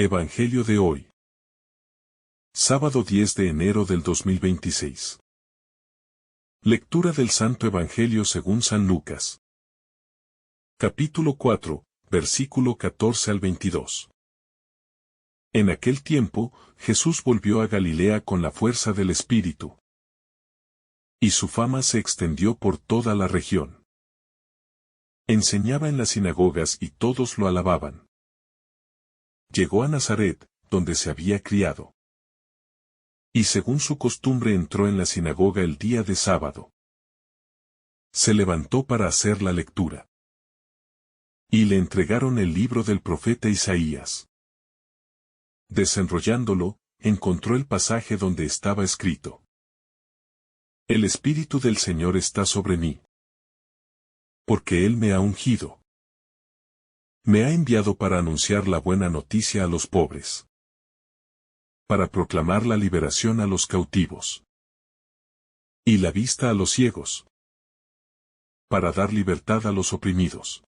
Evangelio de hoy. Sábado 10 de enero del 2026. Lectura del Santo Evangelio según San Lucas. Capítulo 4, versículo 14 al 22. En aquel tiempo, Jesús volvió a Galilea con la fuerza del Espíritu. Y su fama se extendió por toda la región. Enseñaba en las sinagogas y todos lo alababan. Llegó a Nazaret, donde se había criado. Y según su costumbre entró en la sinagoga el día de sábado. Se levantó para hacer la lectura. Y le entregaron el libro del profeta Isaías. Desenrollándolo, encontró el pasaje donde estaba escrito: El Espíritu del Señor está sobre mí. Porque Él me ha ungido. Me ha enviado para anunciar la buena noticia a los pobres. Para proclamar la liberación a los cautivos. Y la vista a los ciegos. Para dar libertad a los oprimidos.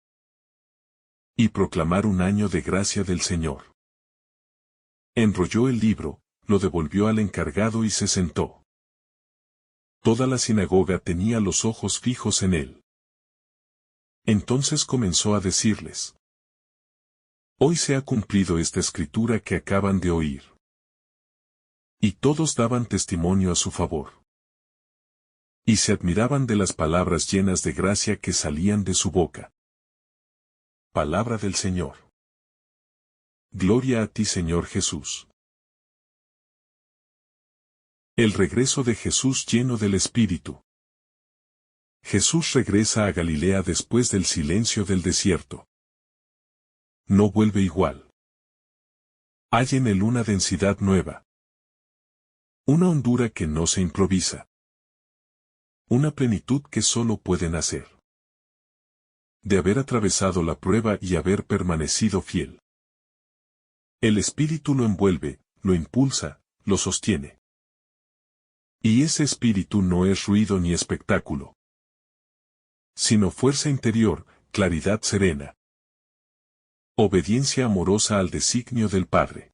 Y proclamar un año de gracia del Señor. Enrolló el libro, lo devolvió al encargado y se sentó. Toda la sinagoga tenía los ojos fijos en él. Entonces comenzó a decirles: Hoy se ha cumplido esta escritura que acaban de oír. Y todos daban testimonio a su favor. Y se admiraban de las palabras llenas de gracia que salían de su boca. Palabra del Señor. Gloria a ti, Señor Jesús. El regreso de Jesús lleno del Espíritu. Jesús regresa a Galilea después del silencio del desierto. No vuelve igual. Hay en él una densidad nueva. Una hondura que no se improvisa. Una plenitud que solo puede nacer de haber atravesado la prueba y haber permanecido fiel. El Espíritu lo envuelve, lo impulsa, lo sostiene. Y ese Espíritu no es ruido ni espectáculo, sino fuerza interior, claridad serena. Obediencia amorosa al designio del Padre.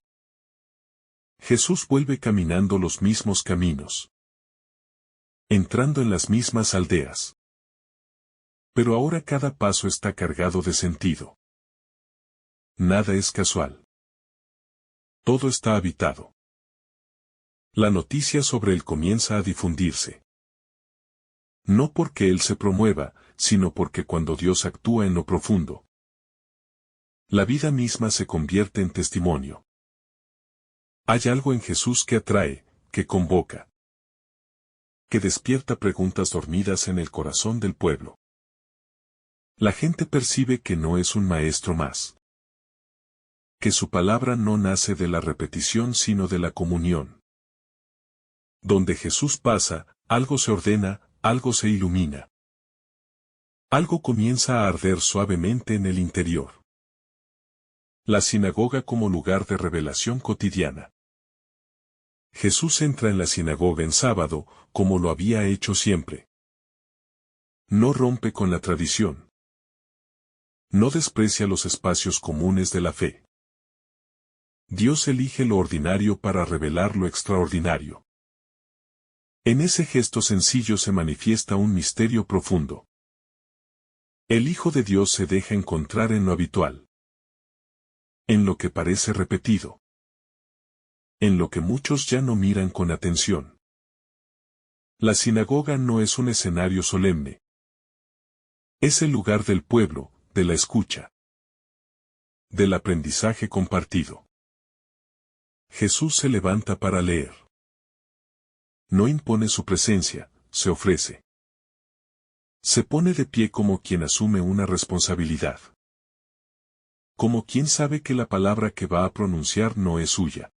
Jesús vuelve caminando los mismos caminos. Entrando en las mismas aldeas. Pero ahora cada paso está cargado de sentido. Nada es casual. Todo está habitado. La noticia sobre él comienza a difundirse. No porque él se promueva, sino porque cuando Dios actúa en lo profundo, la vida misma se convierte en testimonio. Hay algo en Jesús que atrae, que convoca, que despierta preguntas dormidas en el corazón del pueblo. La gente percibe que no es un maestro más. Que su palabra no nace de la repetición sino de la comunión. Donde Jesús pasa, algo se ordena, algo se ilumina. Algo comienza a arder suavemente en el interior. La sinagoga como lugar de revelación cotidiana. Jesús entra en la sinagoga en sábado, como lo había hecho siempre. No rompe con la tradición. No desprecia los espacios comunes de la fe. Dios elige lo ordinario para revelar lo extraordinario. En ese gesto sencillo se manifiesta un misterio profundo. El Hijo de Dios se deja encontrar en lo habitual. En lo que parece repetido. En lo que muchos ya no miran con atención. La sinagoga no es un escenario solemne. Es el lugar del pueblo, de la escucha. Del aprendizaje compartido. Jesús se levanta para leer. No impone su presencia, se ofrece. Se pone de pie como quien asume una responsabilidad. Como quien sabe que la palabra que va a pronunciar no es suya.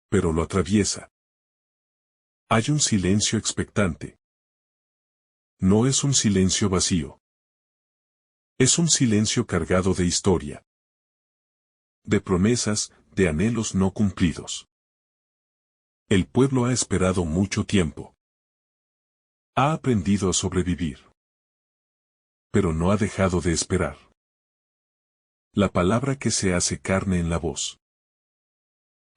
Pero lo atraviesa. Hay un silencio expectante. No es un silencio vacío. Es un silencio cargado de historia. De promesas, de anhelos no cumplidos. El pueblo ha esperado mucho tiempo. Ha aprendido a sobrevivir. Pero no ha dejado de esperar. La palabra que se hace carne en la voz.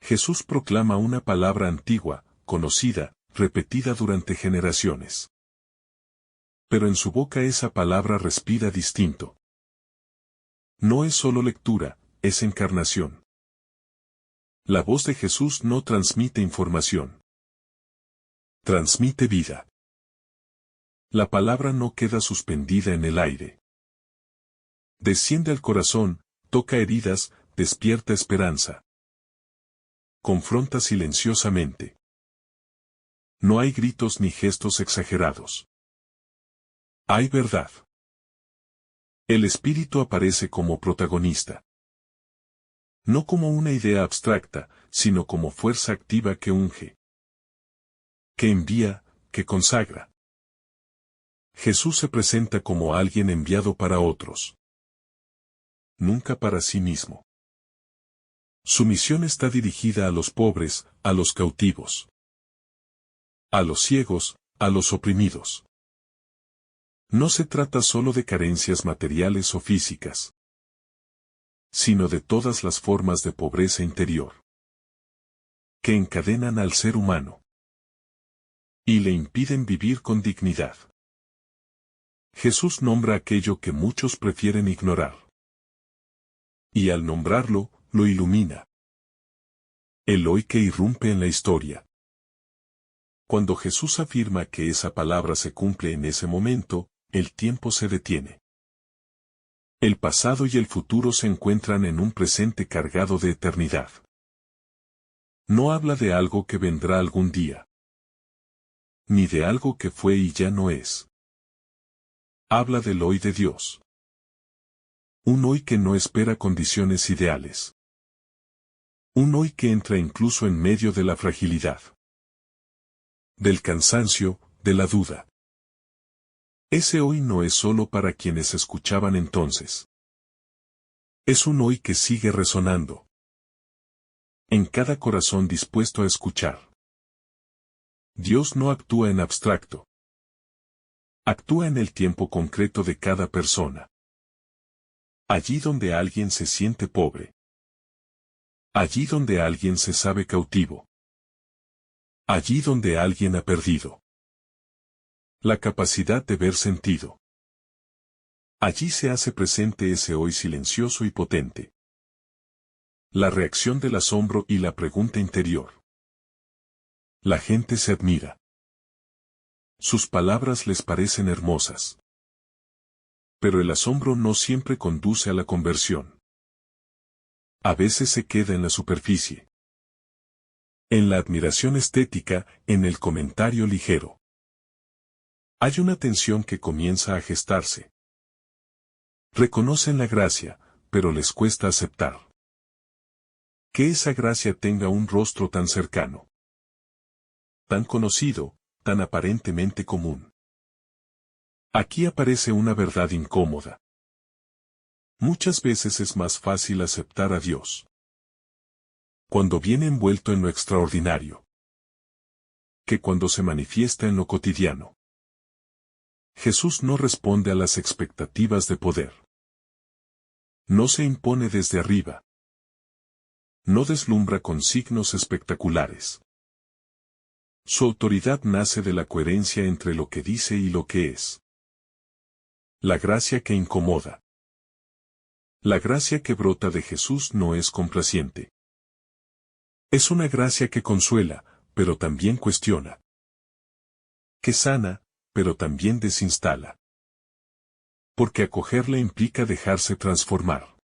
Jesús proclama una palabra antigua, conocida, repetida durante generaciones. Pero en su boca esa palabra respira distinto. No es solo lectura, es encarnación. La voz de Jesús no transmite información. Transmite vida. La palabra no queda suspendida en el aire. Desciende al corazón, toca heridas, despierta esperanza. Confronta silenciosamente. No hay gritos ni gestos exagerados. Hay verdad. El Espíritu aparece como protagonista. No como una idea abstracta, sino como fuerza activa que unge, que envía, que consagra. Jesús se presenta como alguien enviado para otros, nunca para sí mismo. Su misión está dirigida a los pobres, a los cautivos, a los ciegos, a los oprimidos. No se trata solo de carencias materiales o físicas, sino de todas las formas de pobreza interior que encadenan al ser humano y le impiden vivir con dignidad. Jesús nombra aquello que muchos prefieren ignorar. Y al nombrarlo, lo ilumina. El hoy que irrumpe en la historia. Cuando Jesús afirma que esa palabra se cumple en ese momento, el tiempo se detiene. El pasado y el futuro se encuentran en un presente cargado de eternidad. No habla de algo que vendrá algún día, ni de algo que fue y ya no es. Habla del hoy de Dios. Un hoy que no espera condiciones ideales. Un hoy que entra incluso en medio de la fragilidad, del cansancio, de la duda. Ese hoy no es solo para quienes escuchaban entonces. Es un hoy que sigue resonando en cada corazón dispuesto a escuchar. Dios no actúa en abstracto. Actúa en el tiempo concreto de cada persona. Allí donde alguien se siente pobre. Allí donde alguien se sabe cautivo. Allí donde alguien ha perdido la capacidad de ver sentido. Allí se hace presente ese hoy silencioso y potente. La reacción del asombro y la pregunta interior. La gente se admira. Sus palabras les parecen hermosas. Pero el asombro no siempre conduce a la conversión. A veces se queda en la superficie. En la admiración estética, en el comentario ligero. Hay una tensión que comienza a gestarse. Reconocen la gracia, pero les cuesta aceptar que esa gracia tenga un rostro tan cercano, tan conocido, tan aparentemente común. Aquí aparece una verdad incómoda. Muchas veces es más fácil aceptar a Dios cuando viene envuelto en lo extraordinario, que cuando se manifiesta en lo cotidiano. Jesús no responde a las expectativas de poder. No se impone desde arriba. No deslumbra con signos espectaculares. Su autoridad nace de la coherencia entre lo que dice y lo que es. La gracia que incomoda. La gracia que brota de Jesús no es complaciente. Es una gracia que consuela, pero también cuestiona. Que sana, pero también desinstala. Porque acogerla implica dejarse transformar.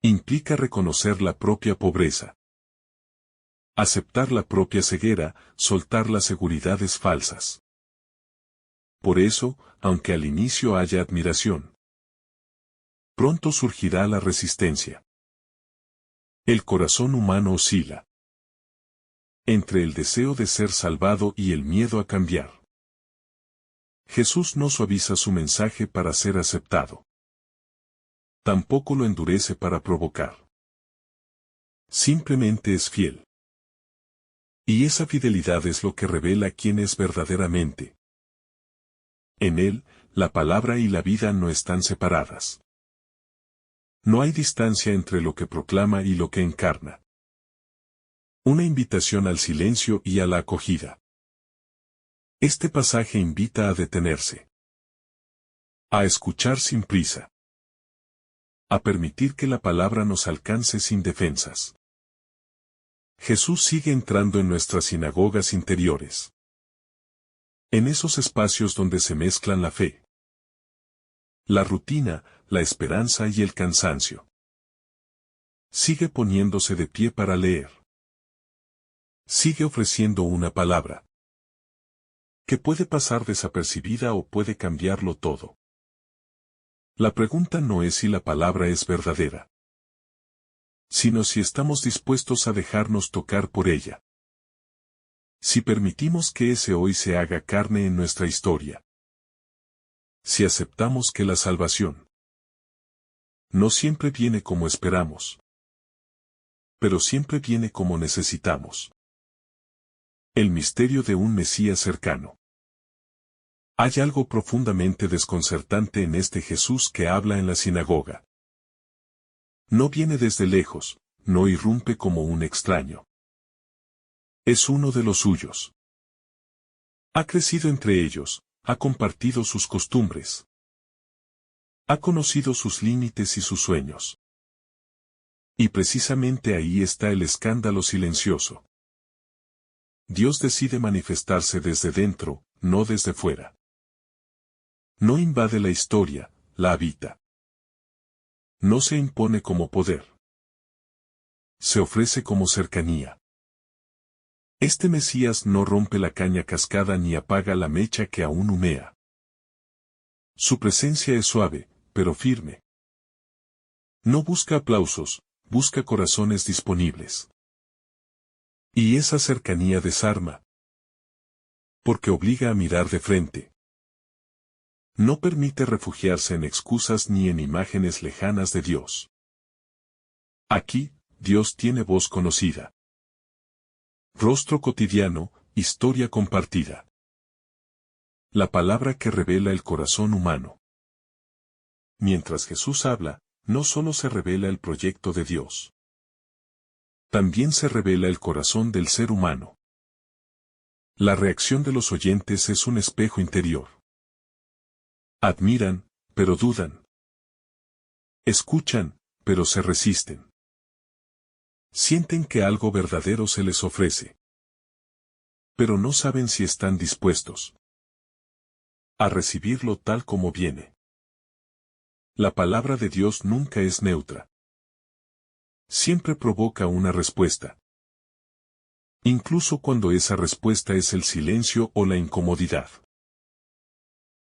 Implica reconocer la propia pobreza. Aceptar la propia ceguera, soltar las seguridades falsas. Por eso, aunque al inicio haya admiración, pronto surgirá la resistencia. El corazón humano oscila entre el deseo de ser salvado y el miedo a cambiar. Jesús no suaviza su mensaje para ser aceptado. Tampoco lo endurece para provocar. Simplemente es fiel. Y esa fidelidad es lo que revela quién es verdaderamente. En él, la palabra y la vida no están separadas. No hay distancia entre lo que proclama y lo que encarna. Una invitación al silencio y a la acogida. Este pasaje invita a detenerse. A escuchar sin prisa. A permitir que la palabra nos alcance sin defensas. Jesús sigue entrando en nuestras sinagogas interiores. En esos espacios donde se mezclan la fe, la rutina, la esperanza y el cansancio. Sigue poniéndose de pie para leer. Sigue ofreciendo una palabra que puede pasar desapercibida o puede cambiarlo todo. La pregunta no es si la palabra es verdadera, sino si estamos dispuestos a dejarnos tocar por ella. Si permitimos que ese hoy se haga carne en nuestra historia. Si aceptamos que la salvación no siempre viene como esperamos, pero siempre viene como necesitamos. El misterio de un Mesías cercano. Hay algo profundamente desconcertante en este Jesús que habla en la sinagoga. No viene desde lejos, no irrumpe como un extraño. Es uno de los suyos. Ha crecido entre ellos, ha compartido sus costumbres. Ha conocido sus límites y sus sueños. Y precisamente ahí está el escándalo silencioso. Dios decide manifestarse desde dentro, no desde fuera. No invade la historia, la habita. No se impone como poder. Se ofrece como cercanía. Este Mesías no rompe la caña cascada ni apaga la mecha que aún humea. Su presencia es suave, pero firme. No busca aplausos, busca corazones disponibles. Y esa cercanía desarma. Porque obliga a mirar de frente. No permite refugiarse en excusas ni en imágenes lejanas de Dios. Aquí, Dios tiene voz conocida. Rostro cotidiano, historia compartida. La palabra que revela el corazón humano. Mientras Jesús habla, no solo se revela el proyecto de Dios. También se revela el corazón del ser humano. La reacción de los oyentes es un espejo interior. Admiran, pero dudan. Escuchan, pero se resisten. Sienten que algo verdadero se les ofrece. Pero no saben si están dispuestos a recibirlo tal como viene. La palabra de Dios nunca es neutra. Siempre provoca una respuesta. Incluso cuando esa respuesta es el silencio o la incomodidad.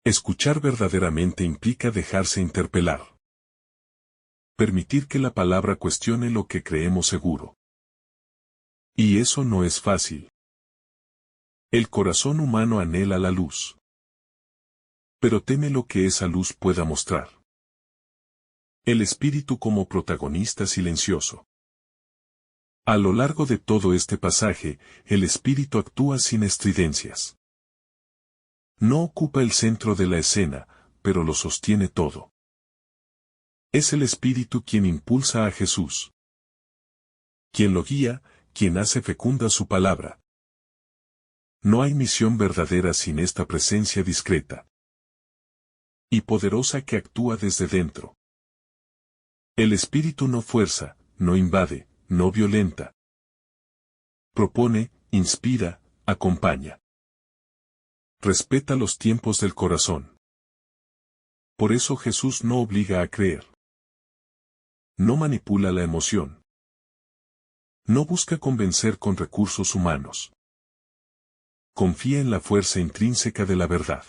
Escuchar verdaderamente implica dejarse interpelar. Permitir que la palabra cuestione lo que creemos seguro. Y eso no es fácil. El corazón humano anhela la luz. Pero teme lo que esa luz pueda mostrar. El espíritu como protagonista silencioso. A lo largo de todo este pasaje, el espíritu actúa sin estridencias. No ocupa el centro de la escena, pero lo sostiene todo. Es el espíritu quien impulsa a Jesús. Quien lo guía, quien hace fecunda su palabra. No hay misión verdadera sin esta presencia discreta y poderosa que actúa desde dentro. El espíritu no fuerza, no invade, no violenta. Propone, inspira, acompaña. Respeta los tiempos del corazón. Por eso Jesús no obliga a creer. No manipula la emoción. No busca convencer con recursos humanos. Confía en la fuerza intrínseca de la verdad.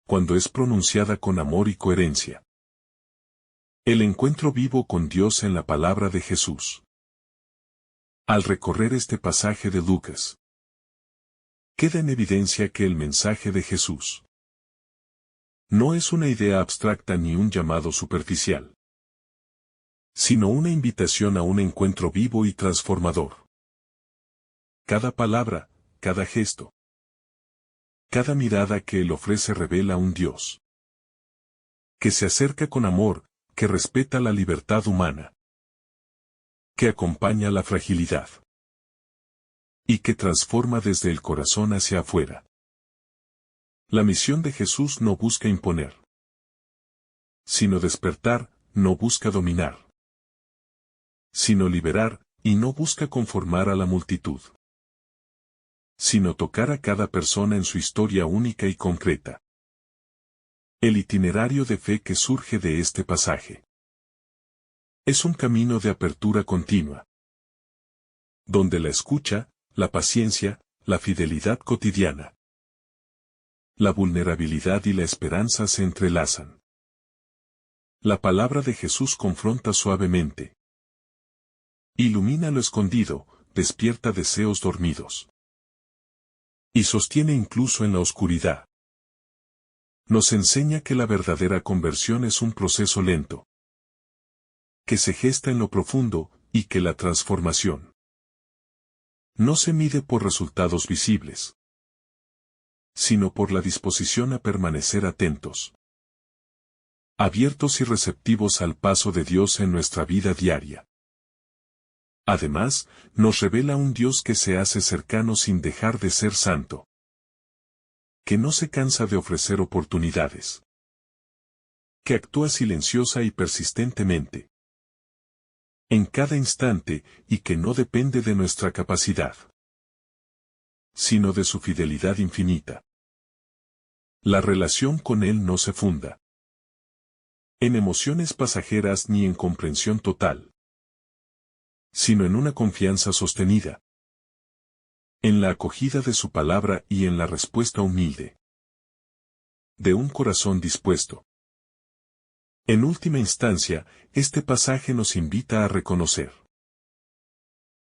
Cuando es pronunciada con amor y coherencia. El encuentro vivo con Dios en la palabra de Jesús. Al recorrer este pasaje de Lucas, queda en evidencia que el mensaje de Jesús no es una idea abstracta ni un llamado superficial, sino una invitación a un encuentro vivo y transformador. Cada palabra, cada gesto, cada mirada que Él ofrece revela un Dios que se acerca con amor, que respeta la libertad humana, que acompaña la fragilidad. y que transforma desde el corazón hacia afuera. La misión de Jesús no busca imponer, sino despertar, no busca dominar, sino liberar, y no busca conformar a la multitud, sino tocar a cada persona en su historia única y concreta. El itinerario de fe que surge de este pasaje es un camino de apertura continua, donde la escucha, la paciencia, la fidelidad cotidiana, la vulnerabilidad y la esperanza se entrelazan. La palabra de Jesús confronta suavemente, ilumina lo escondido, despierta deseos dormidos, y sostiene incluso en la oscuridad. Nos enseña que la verdadera conversión es un proceso lento, que se gesta en lo profundo, y que la transformación no se mide por resultados visibles, sino por la disposición a permanecer atentos, abiertos y receptivos al paso de Dios en nuestra vida diaria. Además, nos revela un Dios que se hace cercano sin dejar de ser santo, que no se cansa de ofrecer oportunidades, que actúa silenciosa y persistentemente, en cada instante, y que no depende de nuestra capacidad, sino de su fidelidad infinita. La relación con Él no se funda en emociones pasajeras ni en comprensión total, sino en una confianza sostenida, en la acogida de su palabra y en la respuesta humilde de un corazón dispuesto. En última instancia, este pasaje nos invita a reconocer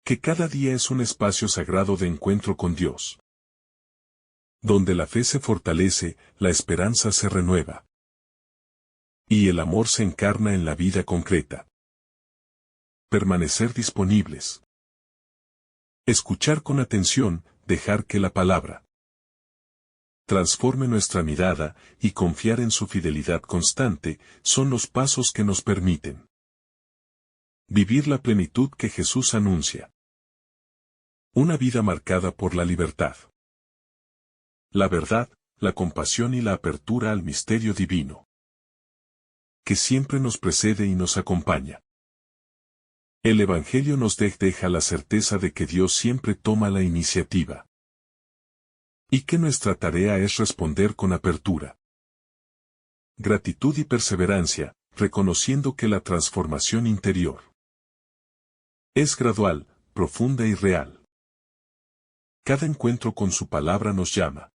que cada día es un espacio sagrado de encuentro con Dios, donde la fe se fortalece, la esperanza se renueva, y el amor se encarna en la vida concreta. Permanecer disponibles, escuchar con atención, dejar que la palabra transforme nuestra mirada, y confiar en su fidelidad constante, son los pasos que nos permiten vivir la plenitud que Jesús anuncia. Una vida marcada por la libertad, la verdad, la compasión y la apertura al misterio divino, que siempre nos precede y nos acompaña. El Evangelio nos deja la certeza de que Dios siempre toma la iniciativa, y que nuestra tarea es responder con apertura, gratitud y perseverancia, reconociendo que la transformación interior es gradual, profunda y real. Cada encuentro con su palabra nos llama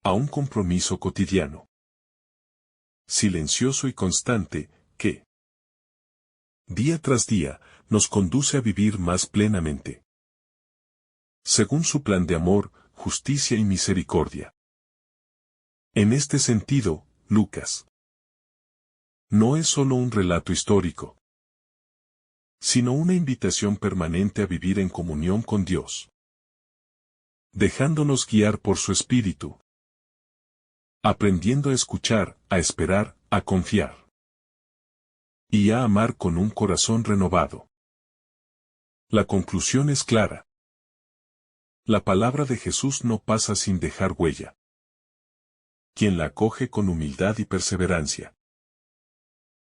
a un compromiso cotidiano, silencioso y constante, que, día tras día, nos conduce a vivir más plenamente, según su plan de amor, justicia y misericordia. En este sentido, Lucas no es solo un relato histórico, sino una invitación permanente a vivir en comunión con Dios, dejándonos guiar por su Espíritu, aprendiendo a escuchar, a esperar, a confiar y a amar con un corazón renovado. La conclusión es clara. La palabra de Jesús no pasa sin dejar huella. Quien la acoge con humildad y perseverancia,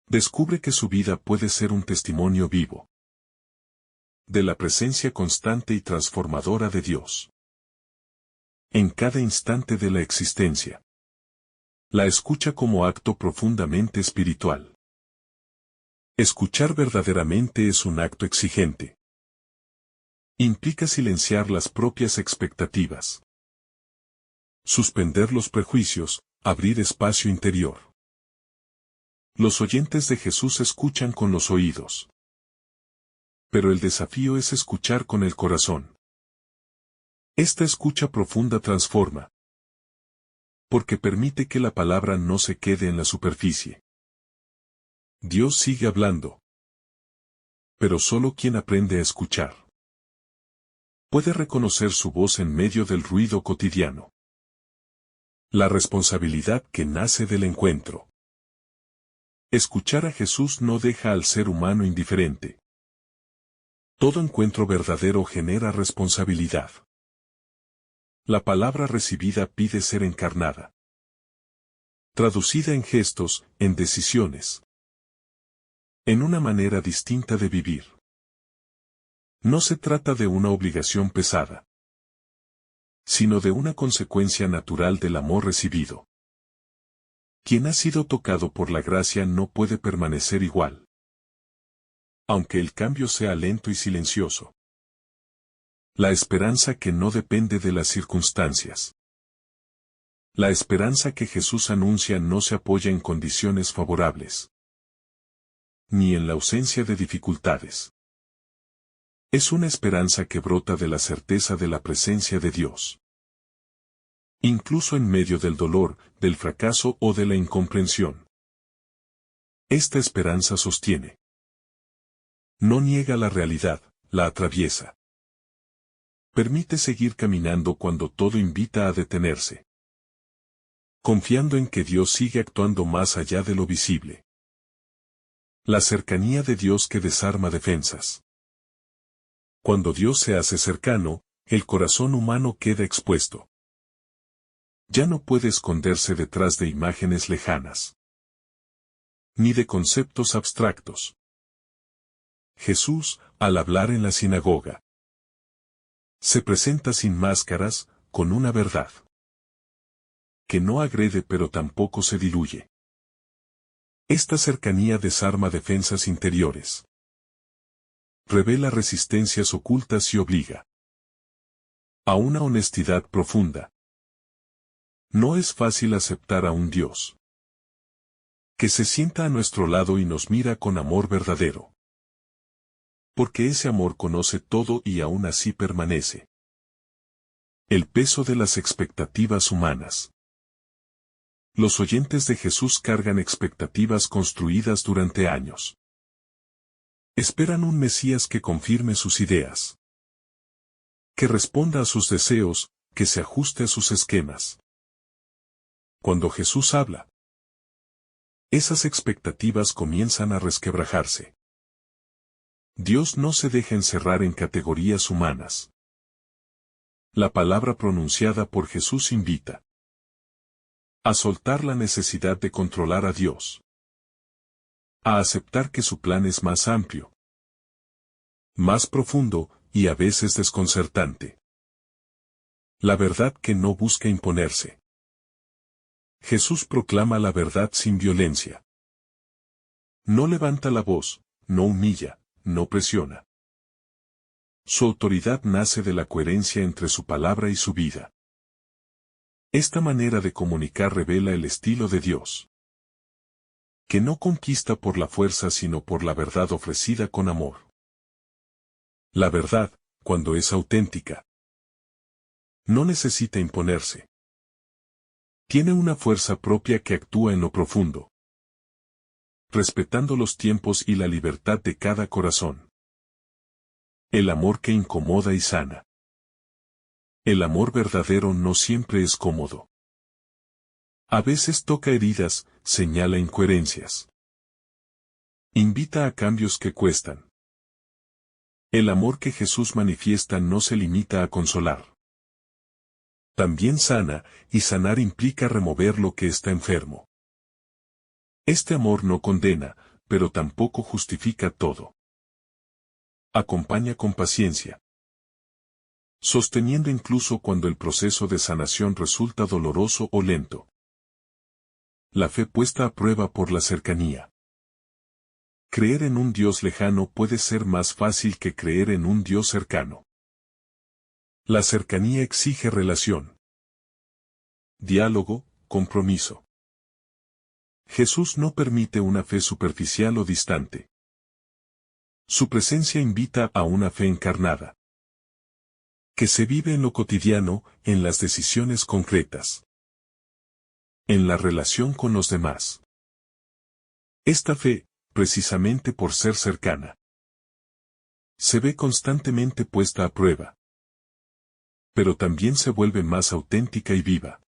descubre que su vida puede ser un testimonio vivo de la presencia constante y transformadora de Dios en cada instante de la existencia. La escucha como acto profundamente espiritual. Escuchar verdaderamente es un acto exigente. Implica silenciar las propias expectativas, suspender los prejuicios, abrir espacio interior. Los oyentes de Jesús escuchan con los oídos, pero el desafío es escuchar con el corazón. Esta escucha profunda transforma, porque permite que la palabra no se quede en la superficie. Dios sigue hablando, pero solo quien aprende a escuchar puede reconocer su voz en medio del ruido cotidiano. La responsabilidad que nace del encuentro. Escuchar a Jesús no deja al ser humano indiferente. Todo encuentro verdadero genera responsabilidad. La palabra recibida pide ser encarnada. Traducida en gestos, en decisiones. En una manera distinta de vivir. No se trata de una obligación pesada, sino de una consecuencia natural del amor recibido. Quien ha sido tocado por la gracia no puede permanecer igual, aunque el cambio sea lento y silencioso. La esperanza que no depende de las circunstancias. La esperanza que Jesús anuncia no se apoya en condiciones favorables, ni en la ausencia de dificultades. Es una esperanza que brota de la certeza de la presencia de Dios. Incluso en medio del dolor, del fracaso o de la incomprensión. Esta esperanza sostiene. No niega la realidad, la atraviesa. Permite seguir caminando cuando todo invita a detenerse. Confiando en que Dios sigue actuando más allá de lo visible. La cercanía de Dios que desarma defensas. Cuando Dios se hace cercano, el corazón humano queda expuesto. Ya no puede esconderse detrás de imágenes lejanas, ni de conceptos abstractos. Jesús, al hablar en la sinagoga, se presenta sin máscaras, con una verdad que no agrede pero tampoco se diluye. Esta cercanía desarma defensas interiores. Revela resistencias ocultas y obliga a una honestidad profunda. No es fácil aceptar a un Dios que se sienta a nuestro lado y nos mira con amor verdadero. Porque ese amor conoce todo y aún así permanece. El peso de las expectativas humanas. Los oyentes de Jesús cargan expectativas construidas durante años. Esperan un Mesías que confirme sus ideas, que responda a sus deseos, que se ajuste a sus esquemas. Cuando Jesús habla, esas expectativas comienzan a resquebrajarse. Dios no se deja encerrar en categorías humanas. La palabra pronunciada por Jesús invita a soltar la necesidad de controlar a Dios. A aceptar que su plan es más amplio, más profundo, y a veces desconcertante. La verdad que no busca imponerse. Jesús proclama la verdad sin violencia. No levanta la voz, no humilla, no presiona. Su autoridad nace de la coherencia entre su palabra y su vida. Esta manera de comunicar revela el estilo de Dios, que no conquista por la fuerza sino por la verdad ofrecida con amor. La verdad, cuando es auténtica, no necesita imponerse. Tiene una fuerza propia que actúa en lo profundo, respetando los tiempos y la libertad de cada corazón. El amor que incomoda y sana. El amor verdadero no siempre es cómodo. A veces toca heridas, señala incoherencias. Invita a cambios que cuestan. El amor que Jesús manifiesta no se limita a consolar. También sana, y sanar implica remover lo que está enfermo. Este amor no condena, pero tampoco justifica todo. Acompaña con paciencia, sosteniendo incluso cuando el proceso de sanación resulta doloroso o lento. La fe puesta a prueba por la cercanía. Creer en un Dios lejano puede ser más fácil que creer en un Dios cercano. La cercanía exige relación, diálogo, compromiso. Jesús no permite una fe superficial o distante. Su presencia invita a una fe encarnada, que se vive en lo cotidiano, en las decisiones concretas, en la relación con los demás. Esta fe, precisamente por ser cercana, se ve constantemente puesta a prueba, pero también se vuelve más auténtica y viva.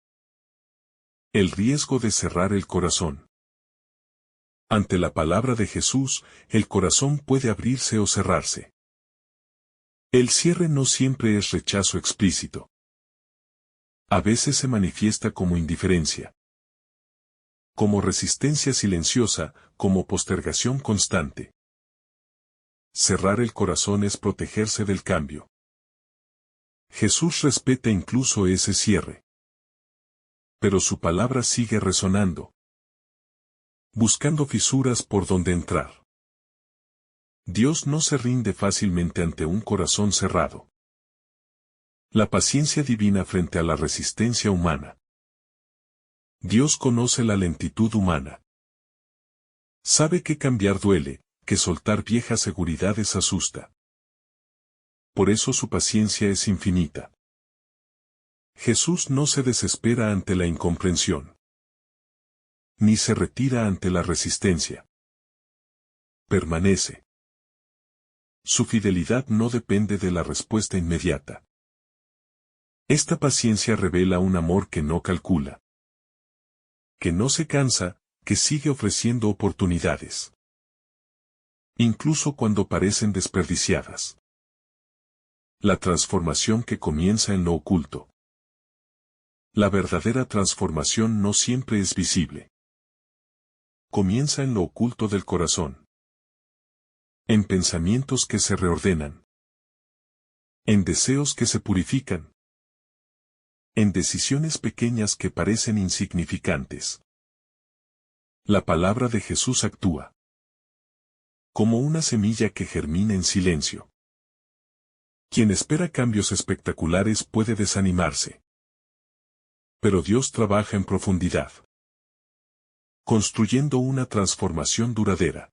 El riesgo de cerrar el corazón. Ante la palabra de Jesús, el corazón puede abrirse o cerrarse. El cierre no siempre es rechazo explícito. A veces se manifiesta como indiferencia, como resistencia silenciosa, como postergación constante. Cerrar el corazón es protegerse del cambio. Jesús respeta incluso ese cierre. Pero su palabra sigue resonando, buscando fisuras por donde entrar. Dios no se rinde fácilmente ante un corazón cerrado. La paciencia divina frente a la resistencia humana. Dios conoce la lentitud humana. Sabe que cambiar duele, que soltar viejas seguridades asusta. Por eso su paciencia es infinita. Jesús no se desespera ante la incomprensión, ni se retira ante la resistencia. Permanece. Su fidelidad no depende de la respuesta inmediata. Esta paciencia revela un amor que no calcula, que no se cansa, que sigue ofreciendo oportunidades, incluso cuando parecen desperdiciadas. La transformación que comienza en lo oculto. La verdadera transformación no siempre es visible. Comienza en lo oculto del corazón. En pensamientos que se reordenan. En deseos que se purifican. En decisiones pequeñas que parecen insignificantes. La palabra de Jesús actúa como una semilla que germina en silencio. Quien espera cambios espectaculares puede desanimarse. Pero Dios trabaja en profundidad, construyendo una transformación duradera.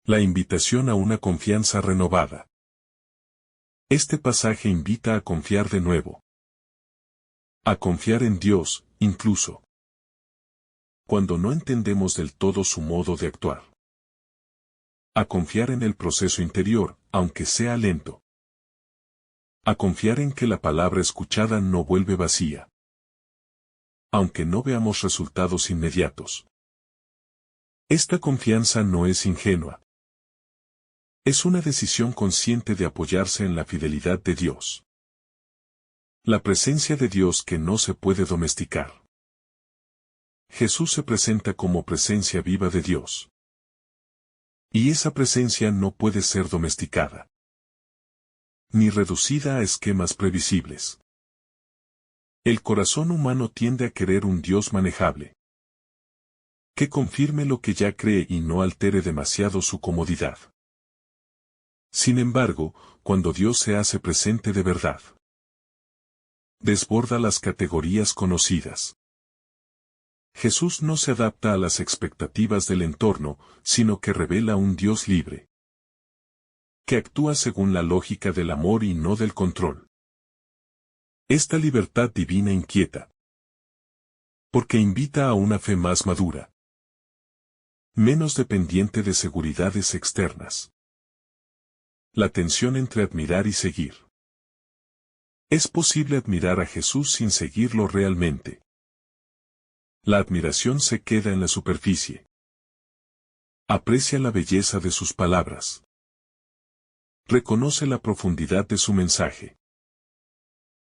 La invitación a una confianza renovada. Este pasaje invita a confiar de nuevo. A confiar en Dios, incluso cuando no entendemos del todo su modo de actuar. A confiar en el proceso interior, aunque sea lento. A confiar en que la palabra escuchada no vuelve vacía, aunque no veamos resultados inmediatos. Esta confianza no es ingenua. Es una decisión consciente de apoyarse en la fidelidad de Dios. La presencia de Dios que no se puede domesticar. Jesús se presenta como presencia viva de Dios. Y esa presencia no puede ser domesticada, ni reducida a esquemas previsibles. El corazón humano tiende a querer un Dios manejable, que confirme lo que ya cree y no altere demasiado su comodidad. Sin embargo, cuando Dios se hace presente de verdad, desborda las categorías conocidas. Jesús no se adapta a las expectativas del entorno, sino que revela un Dios libre, que actúa según la lógica del amor y no del control. Esta libertad divina inquieta, porque invita a una fe más madura, menos dependiente de seguridades externas. La tensión entre admirar y seguir. Es posible admirar a Jesús sin seguirlo realmente. La admiración se queda en la superficie. Aprecia la belleza de sus palabras. Reconoce la profundidad de su mensaje.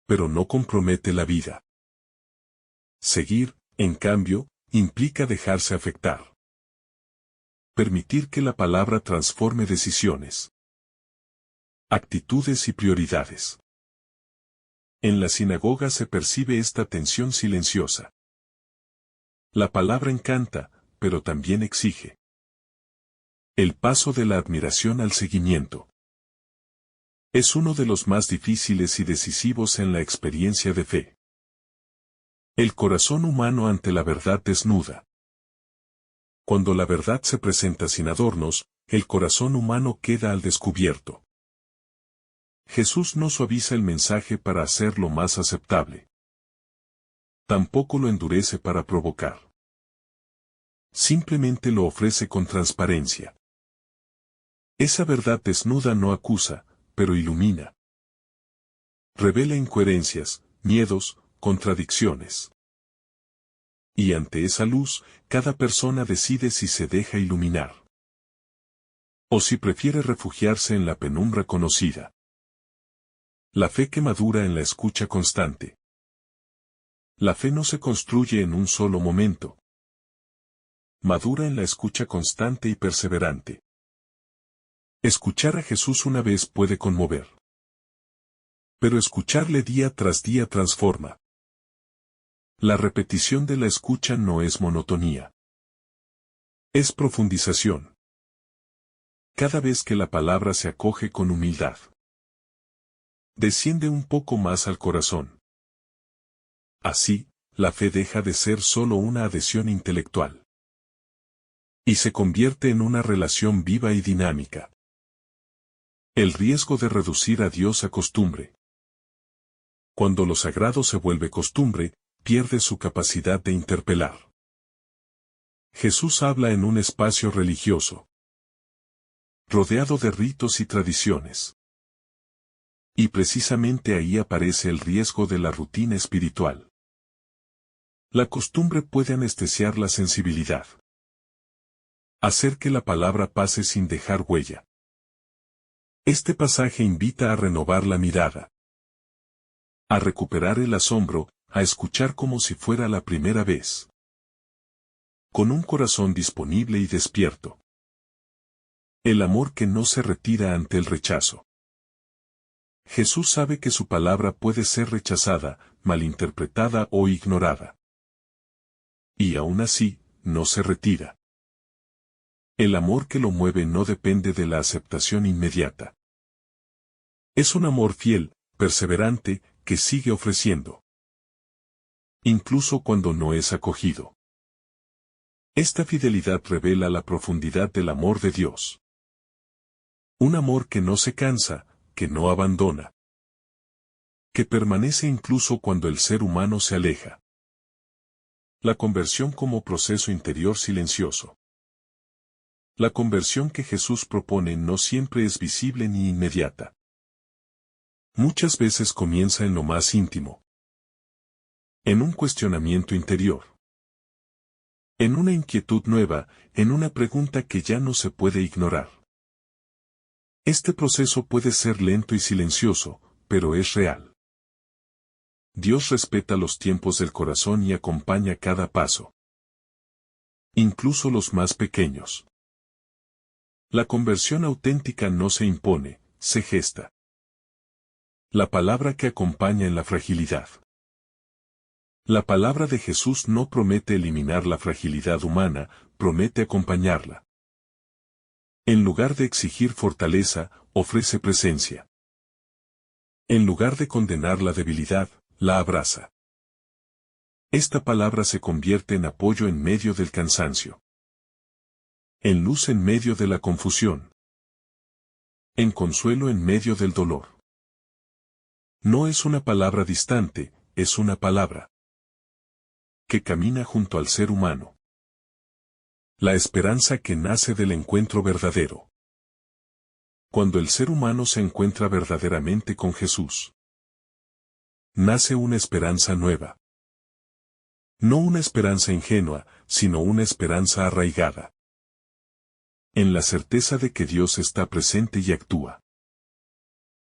Pero no compromete la vida. Seguir, en cambio, implica dejarse afectar. Permitir que la palabra transforme decisiones, actitudes y prioridades. En la sinagoga se percibe esta tensión silenciosa. La palabra encanta, pero también exige. El paso de la admiración al seguimiento. Es uno de los más difíciles y decisivos en la experiencia de fe. El corazón humano ante la verdad desnuda. Cuando la verdad se presenta sin adornos, el corazón humano queda al descubierto. Jesús no suaviza el mensaje para hacerlo más aceptable. Tampoco lo endurece para provocar. Simplemente lo ofrece con transparencia. Esa verdad desnuda no acusa, pero ilumina. Revela incoherencias, miedos, contradicciones. Y ante esa luz, cada persona decide si se deja iluminar, o si prefiere refugiarse en la penumbra conocida. La fe que madura en la escucha constante. La fe no se construye en un solo momento. Madura en la escucha constante y perseverante. Escuchar a Jesús una vez puede conmover. Pero escucharle día tras día transforma. La repetición de la escucha no es monotonía. Es profundización. Cada vez que la palabra se acoge con humildad, desciende un poco más al corazón. Así, la fe deja de ser solo una adhesión intelectual. Y se convierte en una relación viva y dinámica. El riesgo de reducir a Dios a costumbre. Cuando lo sagrado se vuelve costumbre, pierde su capacidad de interpelar. Jesús habla en un espacio religioso, rodeado de ritos y tradiciones. Y precisamente ahí aparece el riesgo de la rutina espiritual. La costumbre puede anestesiar la sensibilidad, hacer que la palabra pase sin dejar huella. Este pasaje invita a renovar la mirada, a recuperar el asombro, a escuchar como si fuera la primera vez, con un corazón disponible y despierto. El amor que no se retira ante el rechazo. Jesús sabe que su palabra puede ser rechazada, malinterpretada o ignorada. Y aún así, no se retira. El amor que lo mueve no depende de la aceptación inmediata. Es un amor fiel, perseverante, que sigue ofreciendo. Incluso cuando no es acogido. Esta fidelidad revela la profundidad del amor de Dios. Un amor que no se cansa, que no abandona. Que permanece incluso cuando el ser humano se aleja. La conversión como proceso interior silencioso. La conversión que Jesús propone no siempre es visible ni inmediata. Muchas veces comienza en lo más íntimo. En un cuestionamiento interior. En una inquietud nueva, en una pregunta que ya no se puede ignorar. Este proceso puede ser lento y silencioso, pero es real. Dios respeta los tiempos del corazón y acompaña cada paso. Incluso los más pequeños. La conversión auténtica no se impone, se gesta. La palabra que acompaña en la fragilidad. La palabra de Jesús no promete eliminar la fragilidad humana, promete acompañarla. En lugar de exigir fortaleza, ofrece presencia. En lugar de condenar la debilidad, la abraza. Esta palabra se convierte en apoyo en medio del cansancio. En luz en medio de la confusión. En consuelo en medio del dolor. No es una palabra distante, es una palabra que camina junto al ser humano. La esperanza que nace del encuentro verdadero. Cuando el ser humano se encuentra verdaderamente con Jesús, nace una esperanza nueva. No una esperanza ingenua, sino una esperanza arraigada. En la certeza de que Dios está presente y actúa.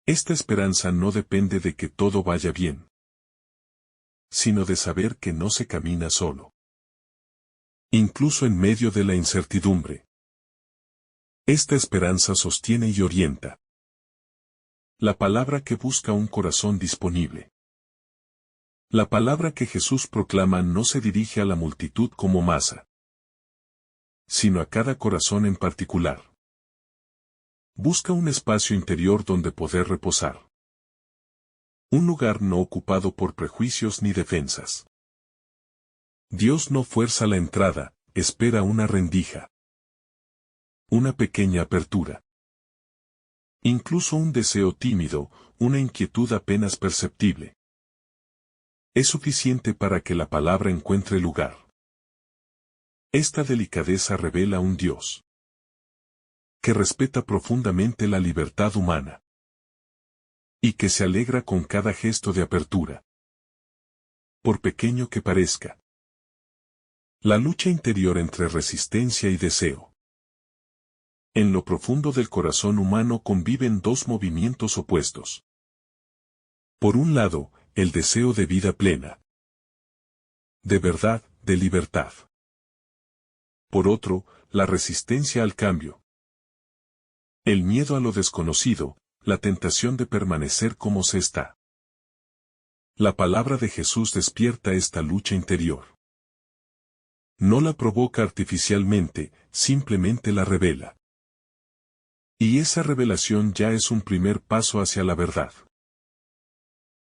Esta esperanza no depende de que todo vaya bien, sino de saber que no se camina solo. Incluso en medio de la incertidumbre. Esta esperanza sostiene y orienta. La palabra que busca un corazón disponible. La palabra que Jesús proclama no se dirige a la multitud como masa, sino a cada corazón en particular. Busca un espacio interior donde poder reposar. Un lugar no ocupado por prejuicios ni defensas. Dios no fuerza la entrada, espera una rendija. Una pequeña apertura. Incluso un deseo tímido, una inquietud apenas perceptible. Es suficiente para que la palabra encuentre lugar. Esta delicadeza revela un Dios que respeta profundamente la libertad humana y que se alegra con cada gesto de apertura, por pequeño que parezca. La lucha interior entre resistencia y deseo. En lo profundo del corazón humano conviven dos movimientos opuestos. Por un lado, el deseo de vida plena, de verdad, de libertad. Por otro, la resistencia al cambio, el miedo a lo desconocido, la tentación de permanecer como se está. La palabra de Jesús despierta esta lucha interior. No la provoca artificialmente, simplemente la revela. Y esa revelación ya es un primer paso hacia la verdad.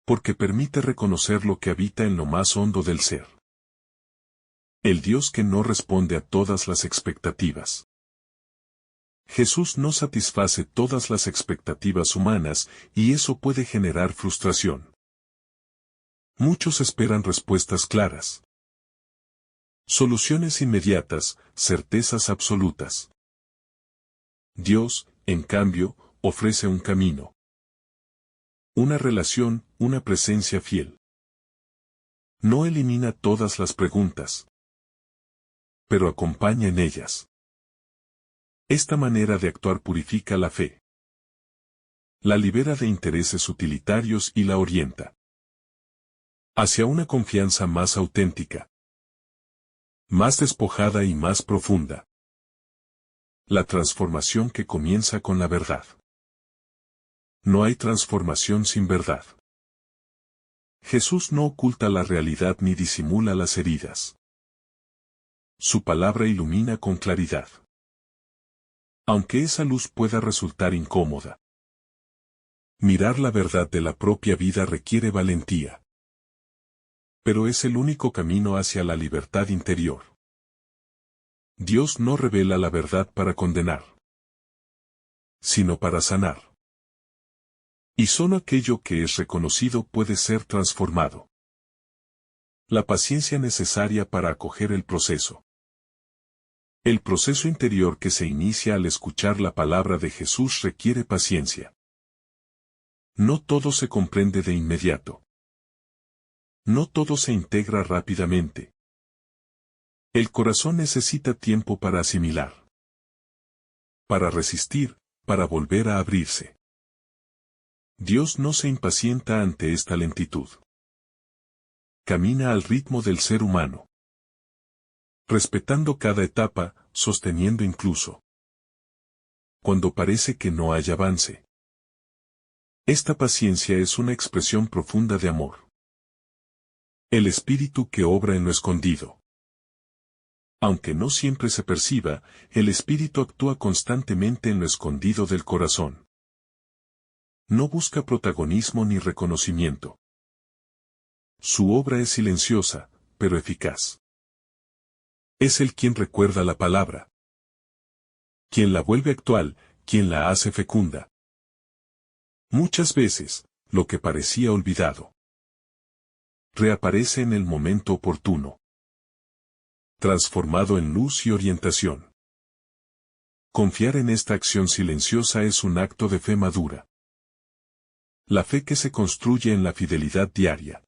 Porque permite reconocer lo que habita en lo más hondo del ser. El Dios que no responde a todas las expectativas. Jesús no satisface todas las expectativas humanas, y eso puede generar frustración. Muchos esperan respuestas claras. Soluciones inmediatas, certezas absolutas. Dios, en cambio, ofrece un camino. Una relación, una presencia fiel. No elimina todas las preguntas, pero acompaña en ellas. Esta manera de actuar purifica la fe. La libera de intereses utilitarios y la orienta hacia una confianza más auténtica, más despojada y más profunda. La transformación que comienza con la verdad. No hay transformación sin verdad. Jesús no oculta la realidad ni disimula las heridas. Su palabra ilumina con claridad. Aunque esa luz pueda resultar incómoda. Mirar la verdad de la propia vida requiere valentía. Pero es el único camino hacia la libertad interior. Dios no revela la verdad para condenar, sino para sanar. Y solo aquello que es reconocido puede ser transformado. La paciencia necesaria para acoger el proceso. El proceso interior que se inicia al escuchar la palabra de Jesús requiere paciencia. No todo se comprende de inmediato. No todo se integra rápidamente. El corazón necesita tiempo para asimilar, para resistir, para volver a abrirse. Dios no se impacienta ante esta lentitud. Camina al ritmo del ser humano, respetando cada etapa, sosteniendo incluso cuando parece que no hay avance. Esta paciencia es una expresión profunda de amor. El espíritu que obra en lo escondido. Aunque no siempre se perciba, el espíritu actúa constantemente en lo escondido del corazón. No busca protagonismo ni reconocimiento. Su obra es silenciosa, pero eficaz. Es Él quien recuerda la palabra, quien la vuelve actual, quien la hace fecunda. Muchas veces, lo que parecía olvidado reaparece en el momento oportuno, transformado en luz y orientación. Confiar en esta acción silenciosa es un acto de fe madura. La fe que se construye en la fidelidad diaria.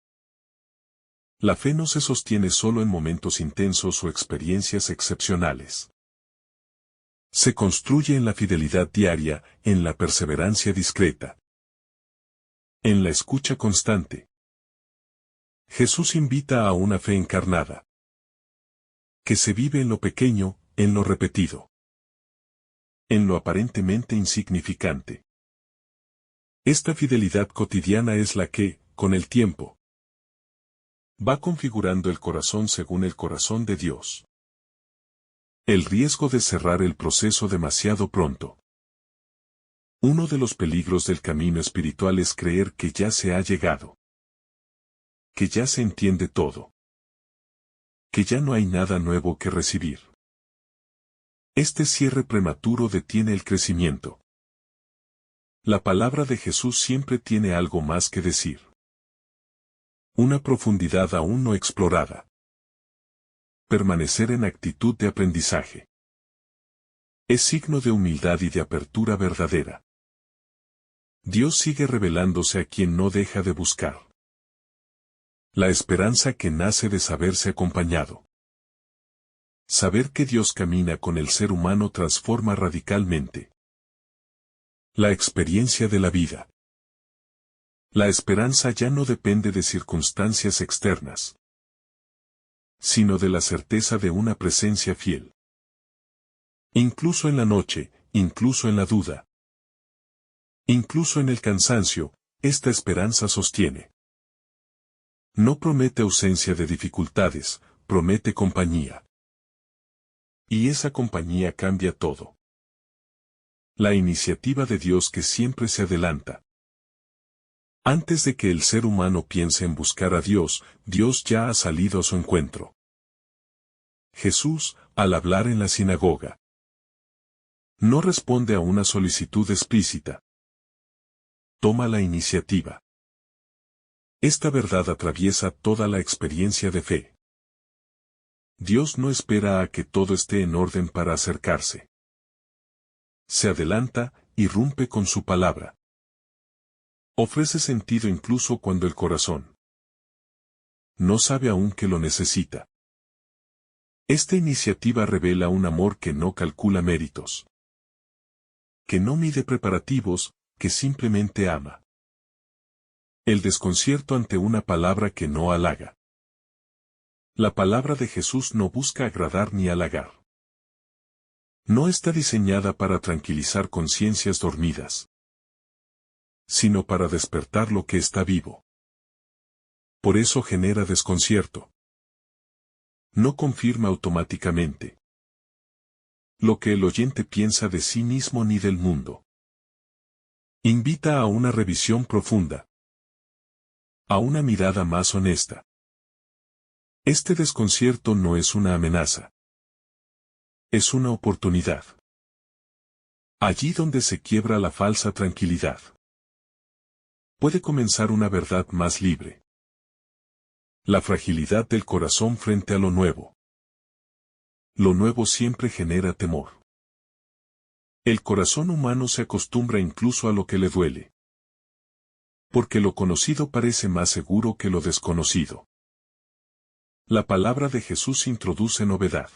La fe no se sostiene solo en momentos intensos o experiencias excepcionales. Se construye en la fidelidad diaria, en la perseverancia discreta, en la escucha constante. Jesús invita a una fe encarnada, que se vive en lo pequeño, en lo repetido, en lo aparentemente insignificante. Esta fidelidad cotidiana es la que, con el tiempo, va configurando el corazón según el corazón de Dios. El riesgo de cerrar el proceso demasiado pronto. Uno de los peligros del camino espiritual es creer que ya se ha llegado, que ya se entiende todo, que ya no hay nada nuevo que recibir. Este cierre prematuro detiene el crecimiento. La palabra de Jesús siempre tiene algo más que decir. Una profundidad aún no explorada. Permanecer en actitud de aprendizaje. Es signo de humildad y de apertura verdadera. Dios sigue revelándose a quien no deja de buscar. La esperanza que nace de saberse acompañado. Saber que Dios camina con el ser humano transforma radicalmente la experiencia de la vida. La esperanza ya no depende de circunstancias externas, sino de la certeza de una presencia fiel. Incluso en la noche, incluso en la duda, incluso en el cansancio, esta esperanza sostiene. No promete ausencia de dificultades, promete compañía. Y esa compañía cambia todo. La iniciativa de Dios que siempre se adelanta. Antes de que el ser humano piense en buscar a Dios, Dios ya ha salido a su encuentro. Jesús, al hablar en la sinagoga, no responde a una solicitud explícita. Toma la iniciativa. Esta verdad atraviesa toda la experiencia de fe. Dios no espera a que todo esté en orden para acercarse. Se adelanta, irrumpe con su palabra. Ofrece sentido incluso cuando el corazón no sabe aún que lo necesita. Esta iniciativa revela un amor que no calcula méritos, que no mide preparativos, que simplemente ama. El desconcierto ante una palabra que no halaga. La palabra de Jesús no busca agradar ni halagar. No está diseñada para tranquilizar conciencias dormidas, sino para despertar lo que está vivo. Por eso genera desconcierto. No confirma automáticamente lo que el oyente piensa de sí mismo ni del mundo. Invita a una revisión profunda, a una mirada más honesta. Este desconcierto no es una amenaza. Es una oportunidad. Allí donde se quiebra la falsa tranquilidad, puede comenzar una verdad más libre. La fragilidad del corazón frente a lo nuevo. Lo nuevo siempre genera temor. El corazón humano se acostumbra incluso a lo que le duele, porque lo conocido parece más seguro que lo desconocido. La palabra de Jesús introduce novedad.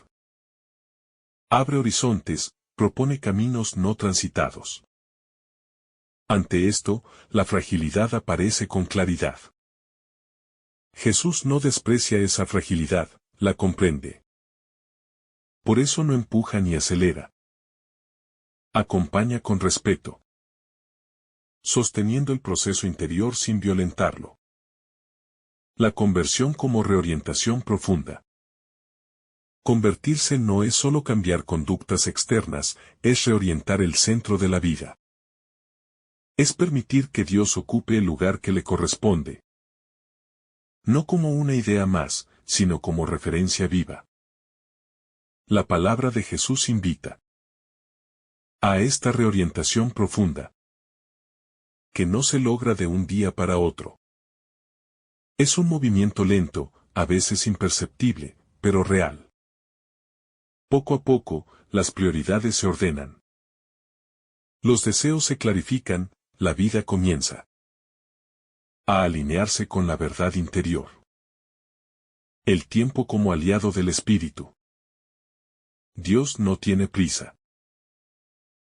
Abre horizontes, propone caminos no transitados. Ante esto, la fragilidad aparece con claridad. Jesús no desprecia esa fragilidad, la comprende. Por eso no empuja ni acelera. Acompaña con respeto, sosteniendo el proceso interior sin violentarlo. La conversión como reorientación profunda. Convertirse no es solo cambiar conductas externas, es reorientar el centro de la vida. Es permitir que Dios ocupe el lugar que le corresponde. No como una idea más, sino como referencia viva. La palabra de Jesús invita a esta reorientación profunda, que no se logra de un día para otro. Es un movimiento lento, a veces imperceptible, pero real. Poco a poco, las prioridades se ordenan. Los deseos se clarifican, la vida comienza a alinearse con la verdad interior. El tiempo como aliado del espíritu. Dios no tiene prisa.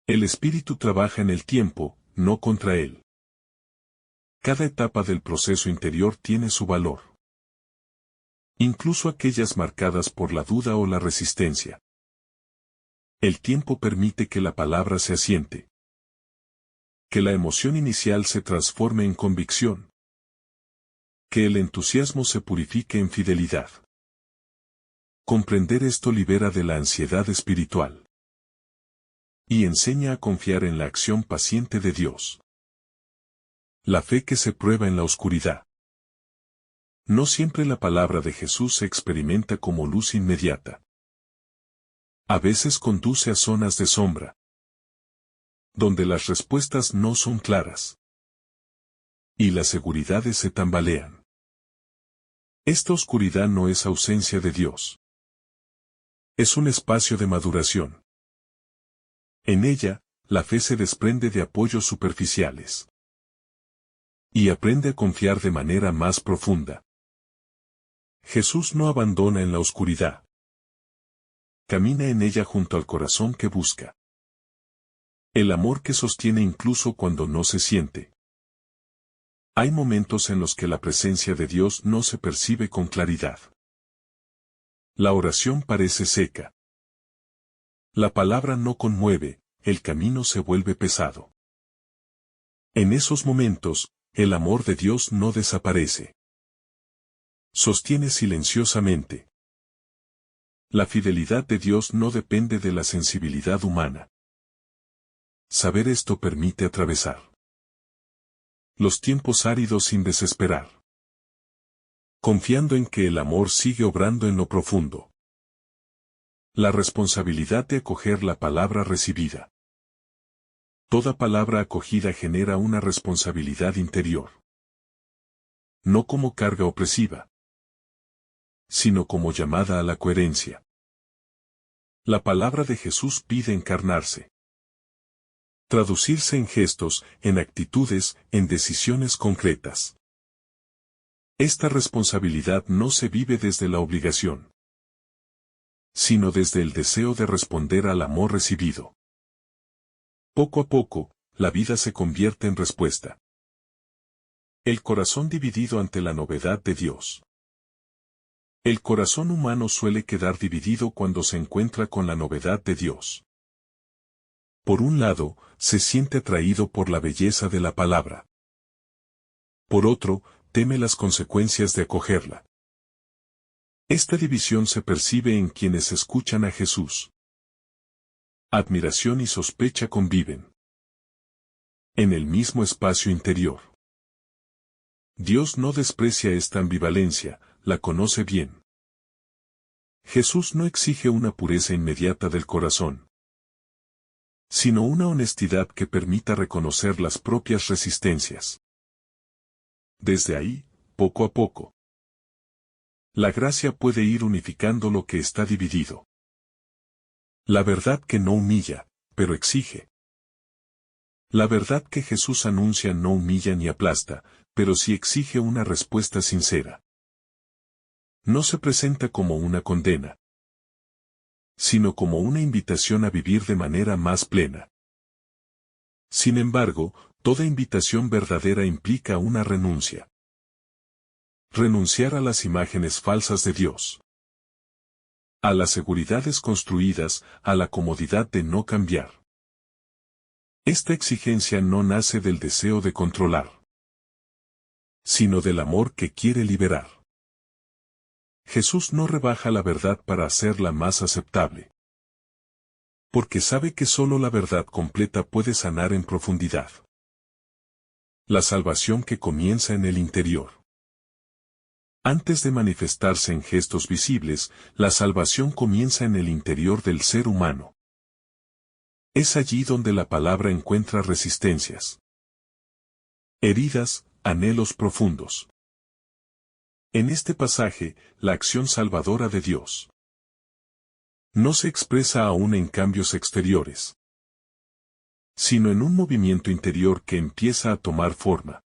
El espíritu trabaja en el tiempo, no contra él. Cada etapa del proceso interior tiene su valor. Incluso aquellas marcadas por la duda o la resistencia. El tiempo permite que la palabra se asiente. Que la emoción inicial se transforme en convicción. Que el entusiasmo se purifique en fidelidad. Comprender esto libera de la ansiedad espiritual. Y enseña a confiar en la acción paciente de Dios. La fe que se prueba en la oscuridad. No siempre la palabra de Jesús se experimenta como luz inmediata. A veces conduce a zonas de sombra, donde las respuestas no son claras. Y las seguridades se tambalean. Esta oscuridad no es ausencia de Dios. Es un espacio de maduración. En ella, la fe se desprende de apoyos superficiales. Y aprende a confiar de manera más profunda. Jesús no abandona en la oscuridad. Camina en ella junto al corazón que busca. El amor que sostiene incluso cuando no se siente. Hay momentos en los que la presencia de Dios no se percibe con claridad. La oración parece seca. La palabra no conmueve, el camino se vuelve pesado. En esos momentos, el amor de Dios no desaparece. Sostiene silenciosamente. La fidelidad de Dios no depende de la sensibilidad humana. Saber esto permite atravesar los tiempos áridos sin desesperar, confiando en que el amor sigue obrando en lo profundo. La responsabilidad de acoger la palabra recibida. Toda palabra acogida genera una responsabilidad interior. No como carga opresiva, sino como llamada a la coherencia. La palabra de Jesús pide encarnarse. Traducirse en gestos, en actitudes, en decisiones concretas. Esta responsabilidad no se vive desde la obligación, sino desde el deseo de responder al amor recibido. Poco a poco, la vida se convierte en respuesta. El corazón dividido ante la novedad de Dios. El corazón humano suele quedar dividido cuando se encuentra con la novedad de Dios. Por un lado, se siente atraído por la belleza de la palabra. Por otro, teme las consecuencias de acogerla. Esta división se percibe en quienes escuchan a Jesús. Admiración y sospecha conviven en el mismo espacio interior. Dios no desprecia esta ambivalencia, la conoce bien. Jesús no exige una pureza inmediata del corazón, sino una honestidad que permita reconocer las propias resistencias. Desde ahí, poco a poco, la gracia puede ir unificando lo que está dividido. La verdad que no humilla, pero exige. La verdad que Jesús anuncia no humilla ni aplasta, pero sí exige una respuesta sincera. No se presenta como una condena, sino como una invitación a vivir de manera más plena. Sin embargo, toda invitación verdadera implica una renuncia. Renunciar a las imágenes falsas de Dios, a las seguridades construidas, a la comodidad de no cambiar. Esta exigencia no nace del deseo de controlar, sino del amor que quiere liberar. Jesús no rebaja la verdad para hacerla más aceptable, porque sabe que solo la verdad completa puede sanar en profundidad. La salvación que comienza en el interior. Antes de manifestarse en gestos visibles, la salvación comienza en el interior del ser humano. Es allí donde la palabra encuentra resistencias, heridas, anhelos profundos. En este pasaje, la acción salvadora de Dios no se expresa aún en cambios exteriores, sino en un movimiento interior que empieza a tomar forma.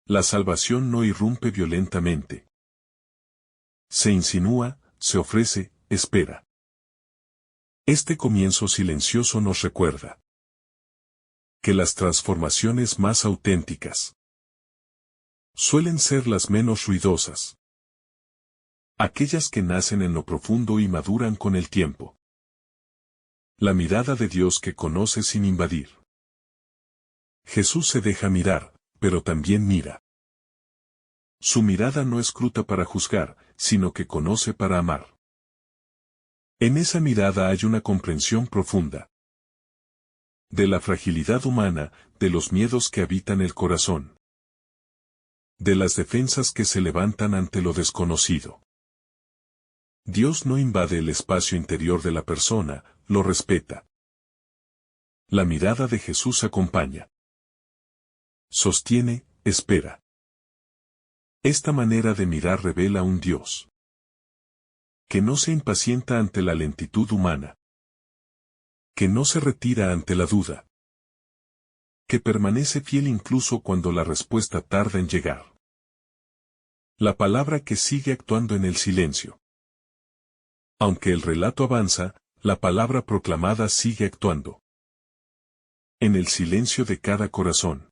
La salvación no irrumpe violentamente. Se insinúa, se ofrece, espera. Este comienzo silencioso nos recuerda que las transformaciones más auténticas suelen ser las menos ruidosas, aquellas que nacen en lo profundo y maduran con el tiempo. La mirada de Dios que conoce sin invadir. Jesús se deja mirar, pero también mira. Su mirada no escruta para juzgar, sino que conoce para amar. En esa mirada hay una comprensión profunda de la fragilidad humana, de los miedos que habitan el corazón, de las defensas que se levantan ante lo desconocido. Dios no invade el espacio interior de la persona, lo respeta. La mirada de Jesús acompaña, sostiene, espera. Esta manera de mirar revela un Dios que no se impacienta ante la lentitud humana, que no se retira ante la duda, que permanece fiel incluso cuando la respuesta tarda en llegar. La palabra que sigue actuando en el silencio. Aunque el relato avanza, la palabra proclamada sigue actuando. En el silencio de cada corazón.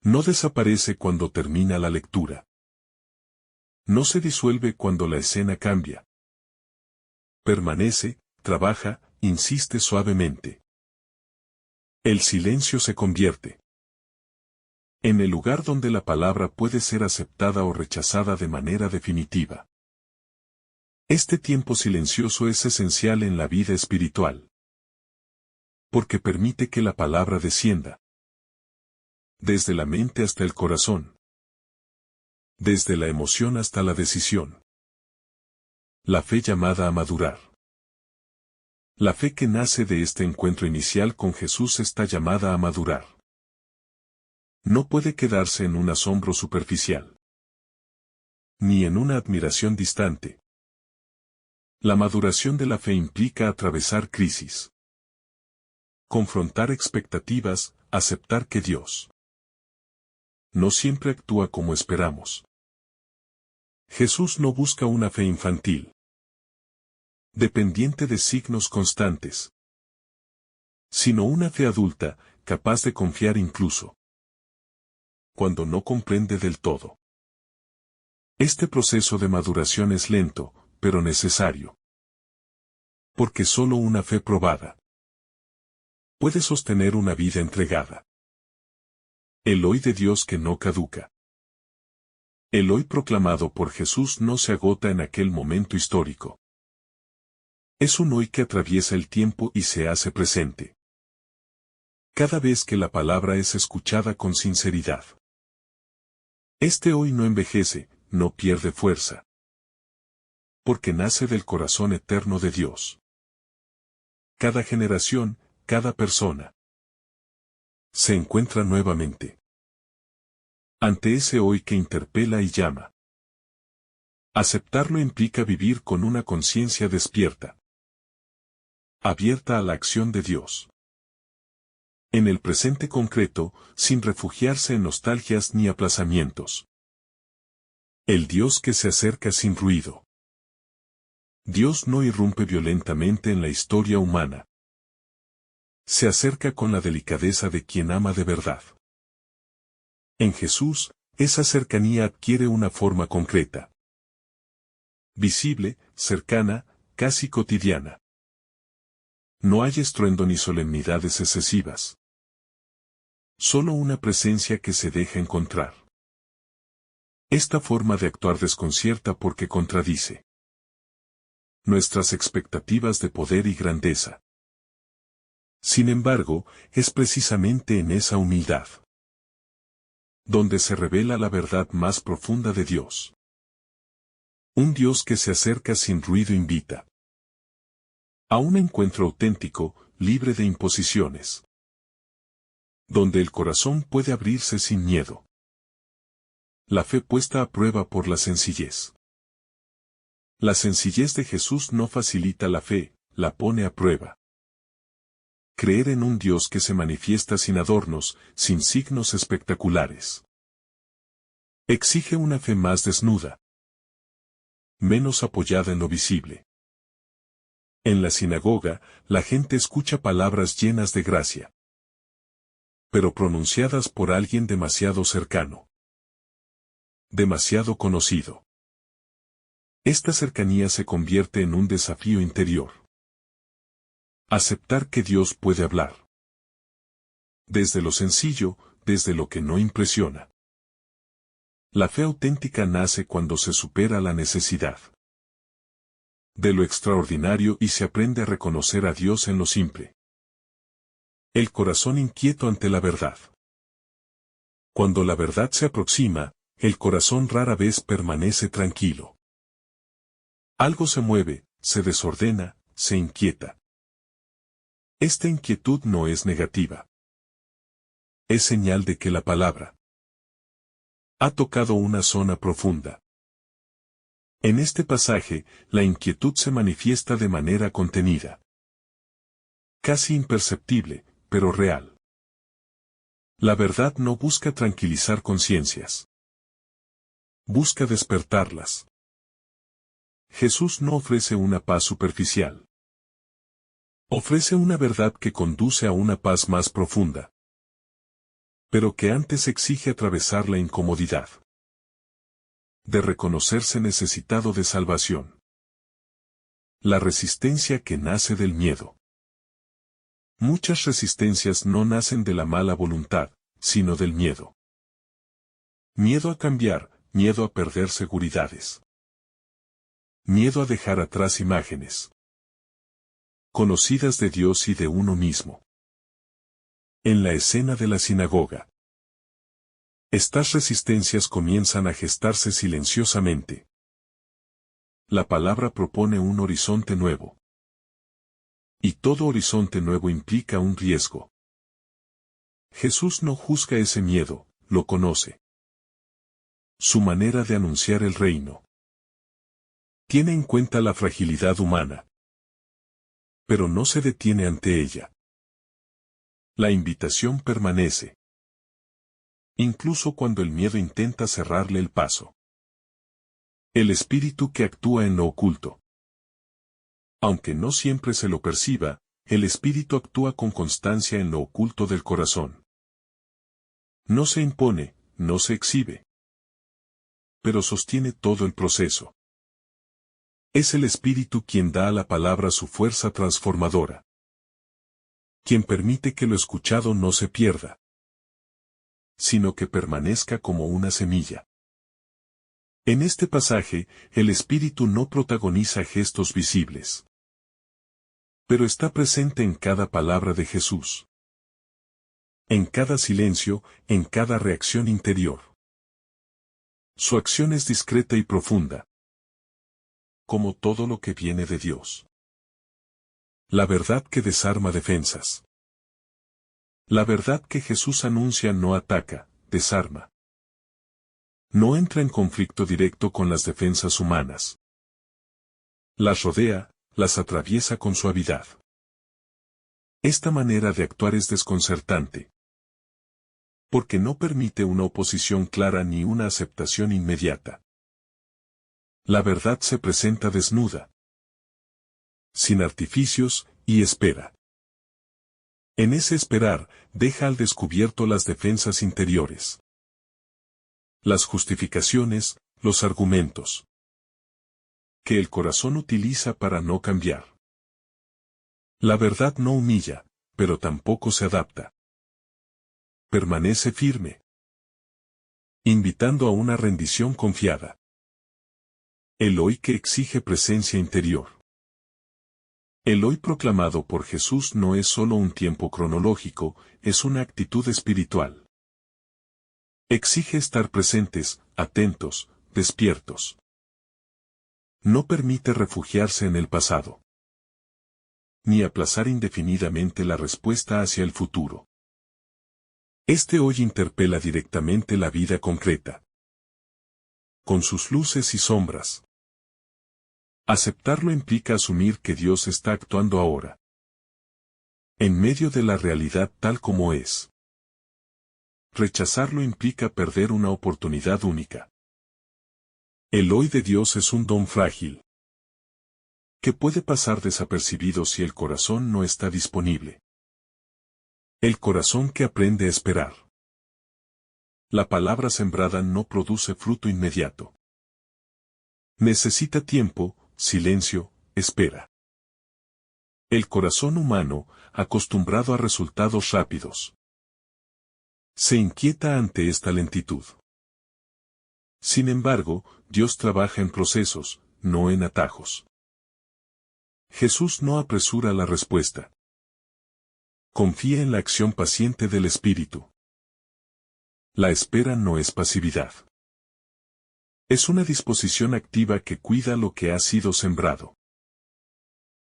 No desaparece cuando termina la lectura. No se disuelve cuando la escena cambia. Permanece, trabaja, insiste suavemente. El silencio se convierte en el lugar donde la palabra puede ser aceptada o rechazada de manera definitiva. Este tiempo silencioso es esencial en la vida espiritual, porque permite que la palabra descienda desde la mente hasta el corazón, desde la emoción hasta la decisión. La fe llamada a madurar. La fe que nace de este encuentro inicial con Jesús está llamada a madurar. No puede quedarse en un asombro superficial, ni en una admiración distante. La maduración de la fe implica atravesar crisis, confrontar expectativas, aceptar que Dios no siempre actúa como esperamos. Jesús no busca una fe infantil, dependiente de signos constantes, sino una fe adulta, capaz de confiar incluso cuando no comprende del todo. Este proceso de maduración es lento, pero necesario. Porque solo una fe probada puede sostener una vida entregada. El hoy de Dios que no caduca. El hoy proclamado por Jesús no se agota en aquel momento histórico. Es un hoy que atraviesa el tiempo y se hace presente cada vez que la palabra es escuchada con sinceridad. Este hoy no envejece, no pierde fuerza, porque nace del corazón eterno de Dios. Cada generación, cada persona, se encuentra nuevamente ante ese hoy que interpela y llama. Aceptarlo implica vivir con una conciencia despierta, abierta a la acción de Dios. En el presente concreto, sin refugiarse en nostalgias ni aplazamientos. El Dios que se acerca sin ruido. Dios no irrumpe violentamente en la historia humana. Se acerca con la delicadeza de quien ama de verdad. En Jesús, esa cercanía adquiere una forma concreta. Visible, cercana, casi cotidiana. No hay estruendo ni solemnidades excesivas. Solo una presencia que se deja encontrar. Esta forma de actuar desconcierta porque contradice nuestras expectativas de poder y grandeza. Sin embargo, es precisamente en esa humildad donde se revela la verdad más profunda de Dios. Un Dios que se acerca sin ruido invita a un encuentro auténtico, libre de imposiciones, donde el corazón puede abrirse sin miedo. La fe puesta a prueba por la sencillez. La sencillez de Jesús no facilita la fe, la pone a prueba. Creer en un Dios que se manifiesta sin adornos, sin signos espectaculares. Exige una fe más desnuda, menos apoyada en lo visible. En la sinagoga, la gente escucha palabras llenas de gracia, pero pronunciadas por alguien demasiado cercano, demasiado conocido. Esta cercanía se convierte en un desafío interior. Aceptar que Dios puede hablar. Desde lo sencillo, desde lo que no impresiona. La fe auténtica nace cuando se supera la necesidad de lo extraordinario y se aprende a reconocer a Dios en lo simple. El corazón inquieto ante la verdad. Cuando la verdad se aproxima, el corazón rara vez permanece tranquilo. Algo se mueve, se desordena, se inquieta. Esta inquietud no es negativa. Es señal de que la palabra ha tocado una zona profunda. En este pasaje, la inquietud se manifiesta de manera contenida. Casi imperceptible, pero real. La verdad no busca tranquilizar conciencias. Busca despertarlas. Jesús no ofrece una paz superficial. Ofrece una verdad que conduce a una paz más profunda. pero que antes exige atravesar la incomodidad de reconocerse necesitado de salvación. La resistencia que nace del miedo. Muchas resistencias no nacen de la mala voluntad, sino del miedo. Miedo a cambiar, miedo a perder seguridades. Miedo a dejar atrás imágenes conocidas de Dios y de uno mismo. En la escena de la sinagoga, estas resistencias comienzan a gestarse silenciosamente. La palabra propone un horizonte nuevo. Y todo horizonte nuevo implica un riesgo. Jesús no juzga ese miedo, lo conoce. Su manera de anunciar el reino tiene en cuenta la fragilidad humana, pero no se detiene ante ella. La invitación permanece, incluso cuando el miedo intenta cerrarle el paso. El espíritu que actúa en lo oculto. Aunque no siempre se lo perciba, el espíritu actúa con constancia en lo oculto del corazón. No se impone, no se exhibe, pero sostiene todo el proceso. Es el espíritu quien da a la palabra su fuerza transformadora, quien permite que lo escuchado no se pierda, sino que permanezca como una semilla. En este pasaje, el espíritu no protagoniza gestos visibles, pero está presente en cada palabra de Jesús, en cada silencio, en cada reacción interior. Su acción es discreta y profunda, como todo lo que viene de Dios. La verdad que desarma defensas. La verdad que Jesús anuncia no ataca, desarma. No entra en conflicto directo con las defensas humanas. Las rodea, las atraviesa con suavidad. Esta manera de actuar es desconcertante, porque no permite una oposición clara ni una aceptación inmediata. La verdad se presenta desnuda, sin artificios, y espera. En ese esperar, deja al descubierto las defensas interiores, las justificaciones, los argumentos que el corazón utiliza para no cambiar. La verdad no humilla, pero tampoco se adapta. Permanece firme, invitando a una rendición confiada. El hoy que exige presencia interior. El hoy proclamado por Jesús no es solo un tiempo cronológico, es una actitud espiritual. Exige estar presentes, atentos, despiertos. No permite refugiarse en el pasado, ni aplazar indefinidamente la respuesta hacia el futuro. Este hoy interpela directamente la vida concreta, con sus luces y sombras. Aceptarlo implica asumir que Dios está actuando ahora, en medio de la realidad tal como es. Rechazarlo implica perder una oportunidad única. El hoy de Dios es un don frágil, que puede pasar desapercibido si el corazón no está disponible. El corazón que aprende a esperar. La palabra sembrada no produce fruto inmediato. Necesita tiempo, silencio, espera. El corazón humano, acostumbrado a resultados rápidos, se inquieta ante esta lentitud. Sin embargo, Dios trabaja en procesos, no en atajos. Jesús no apresura la respuesta. Confía en la acción paciente del Espíritu. La espera no es pasividad. Es una disposición activa que cuida lo que ha sido sembrado.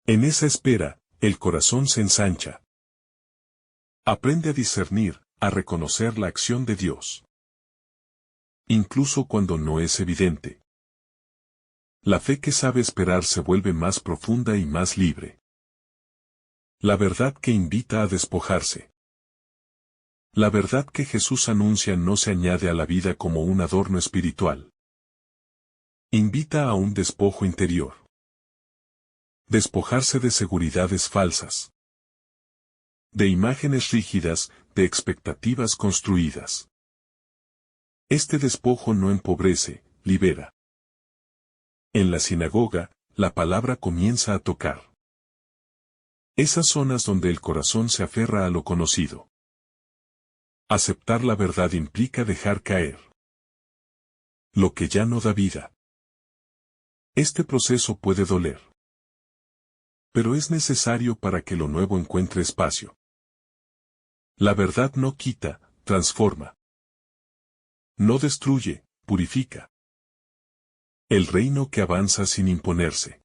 En esa espera, el corazón se ensancha. Aprende a discernir, a reconocer la acción de Dios, incluso cuando no es evidente. La fe que sabe esperar se vuelve más profunda y más libre. La verdad que invita a despojarse. La verdad que Jesús anuncia no se añade a la vida como un adorno espiritual. Invita a un despojo interior. Despojarse de seguridades falsas. de imágenes rígidas, de expectativas construidas. Este despojo no empobrece, libera. En la sinagoga, la palabra comienza a tocar. Esas zonas donde el corazón se aferra a lo conocido. Aceptar la verdad implica dejar caer lo que ya no da vida. Este proceso puede doler, pero es necesario para que lo nuevo encuentre espacio. La verdad no quita, transforma. No destruye, purifica. El reino que avanza sin imponerse.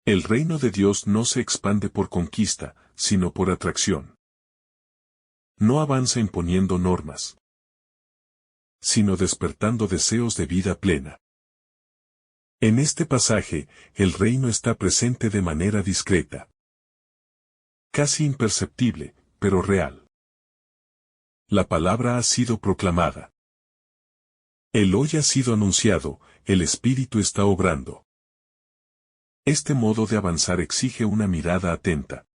El reino de Dios no se expande por conquista, sino por atracción. No avanza imponiendo normas, sino despertando deseos de vida plena. En este pasaje, el reino está presente de manera discreta. Casi imperceptible, pero real. La palabra ha sido proclamada. El hoy ha sido anunciado, el Espíritu está obrando. Este modo de avanzar exige una mirada atenta,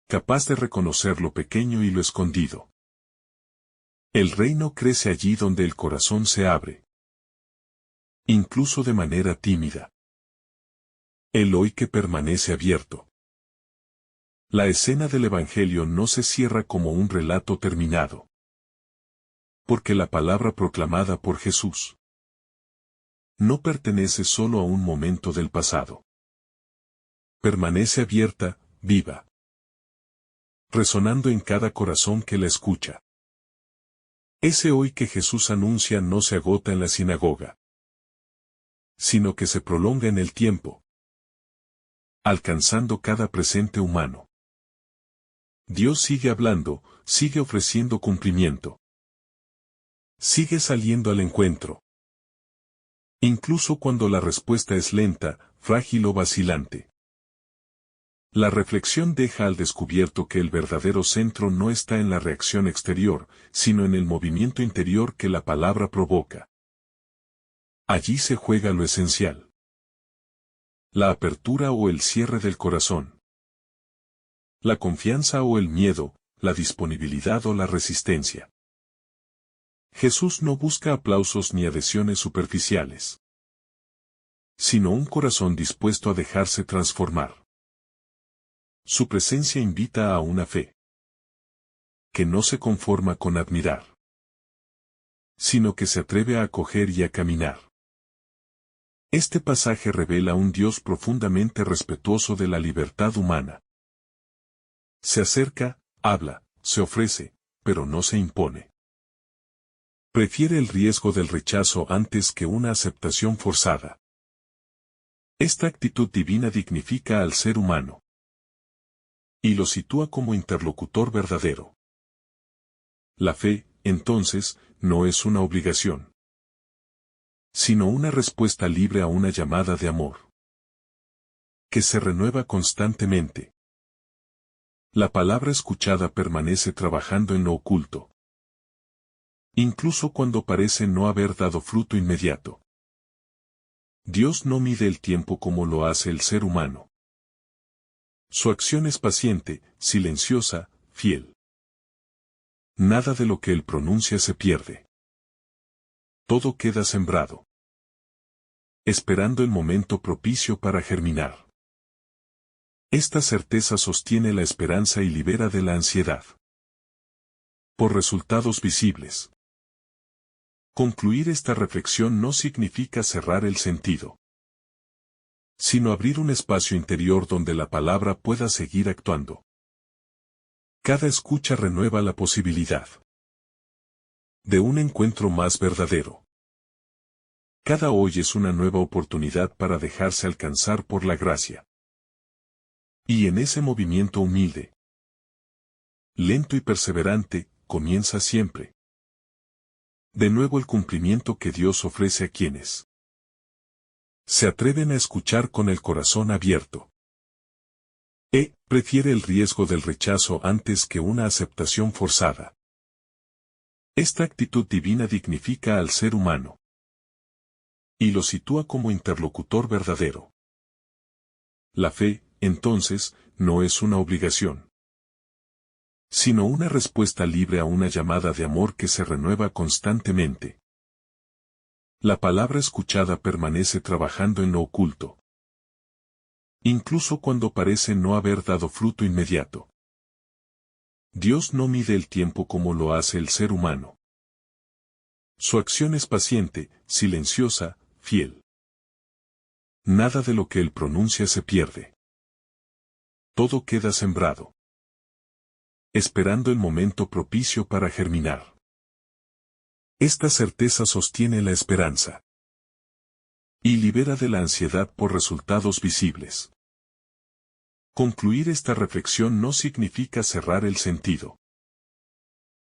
capaz de reconocer lo pequeño y lo escondido. El reino crece allí donde el corazón se abre, incluso de manera tímida. El hoy que permanece abierto. La escena del Evangelio no se cierra como un relato terminado, porque la palabra proclamada por Jesús no pertenece solo a un momento del pasado. Permanece abierta, viva, resonando en cada corazón que la escucha. Ese hoy que Jesús anuncia no se agota en la sinagoga, sino que se prolonga en el tiempo, alcanzando cada presente humano. Dios sigue hablando, sigue ofreciendo cumplimiento. Sigue saliendo al encuentro. Incluso cuando la respuesta es lenta, frágil o vacilante. La reflexión deja al descubierto que el verdadero centro no está en la reacción exterior, sino en el movimiento interior que la palabra provoca. Allí se juega lo esencial. La apertura o el cierre del corazón. La confianza o el miedo, la disponibilidad o la resistencia. Jesús no busca aplausos ni adhesiones superficiales, sino un corazón dispuesto a dejarse transformar. Su presencia invita a una fe que no se conforma con admirar, sino que se atreve a acoger y a caminar. Este pasaje revela un Dios profundamente respetuoso de la libertad humana. Se acerca, habla, se ofrece, pero no se impone. Prefiere el riesgo del rechazo antes que una aceptación forzada. Esta actitud divina dignifica al ser humano y lo sitúa como interlocutor verdadero. La fe, entonces, no es una obligación, sino una respuesta libre a una llamada de amor, que se renueva constantemente. La palabra escuchada permanece trabajando en lo oculto, incluso cuando parece no haber dado fruto inmediato. Dios no mide el tiempo como lo hace el ser humano. Su acción es paciente, silenciosa, fiel. Nada de lo que Él pronuncia se pierde. Todo queda sembrado, esperando el momento propicio para germinar. Esta certeza sostiene la esperanza y libera de la ansiedad. Por resultados visibles. Concluir esta reflexión no significa cerrar el sentido, sino abrir un espacio interior donde la palabra pueda seguir actuando. Cada escucha renueva la posibilidad de un encuentro más verdadero. Cada hoy es una nueva oportunidad para dejarse alcanzar por la gracia. Y en ese movimiento humilde, lento y perseverante, comienza siempre de nuevo el cumplimiento que Dios ofrece a quienes se atreven a escuchar con el corazón abierto. Prefiere el riesgo del rechazo antes que una aceptación forzada. Esta actitud divina dignifica al ser humano y lo sitúa como interlocutor verdadero. La fe, entonces, no es una obligación, sino una respuesta libre a una llamada de amor que se renueva constantemente. La palabra escuchada permanece trabajando en lo oculto, incluso cuando parece no haber dado fruto inmediato. Dios no mide el tiempo como lo hace el ser humano. Su acción es paciente, silenciosa, fiel. Nada de lo que Él pronuncia se pierde. Todo queda sembrado, esperando el momento propicio para germinar. Esta certeza sostiene la esperanza y libera de la ansiedad por resultados visibles. Concluir esta reflexión no significa cerrar el sentido,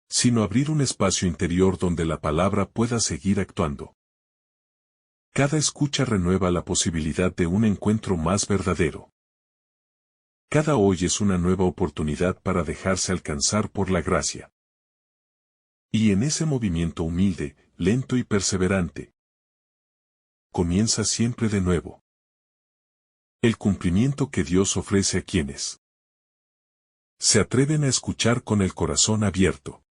sino abrir un espacio interior donde la palabra pueda seguir actuando. Cada escucha renueva la posibilidad de un encuentro más verdadero. Cada hoy es una nueva oportunidad para dejarse alcanzar por la gracia. Y en ese movimiento humilde, lento y perseverante, comienza siempre de nuevo el cumplimiento que Dios ofrece a quienes se atreven a escuchar con el corazón abierto.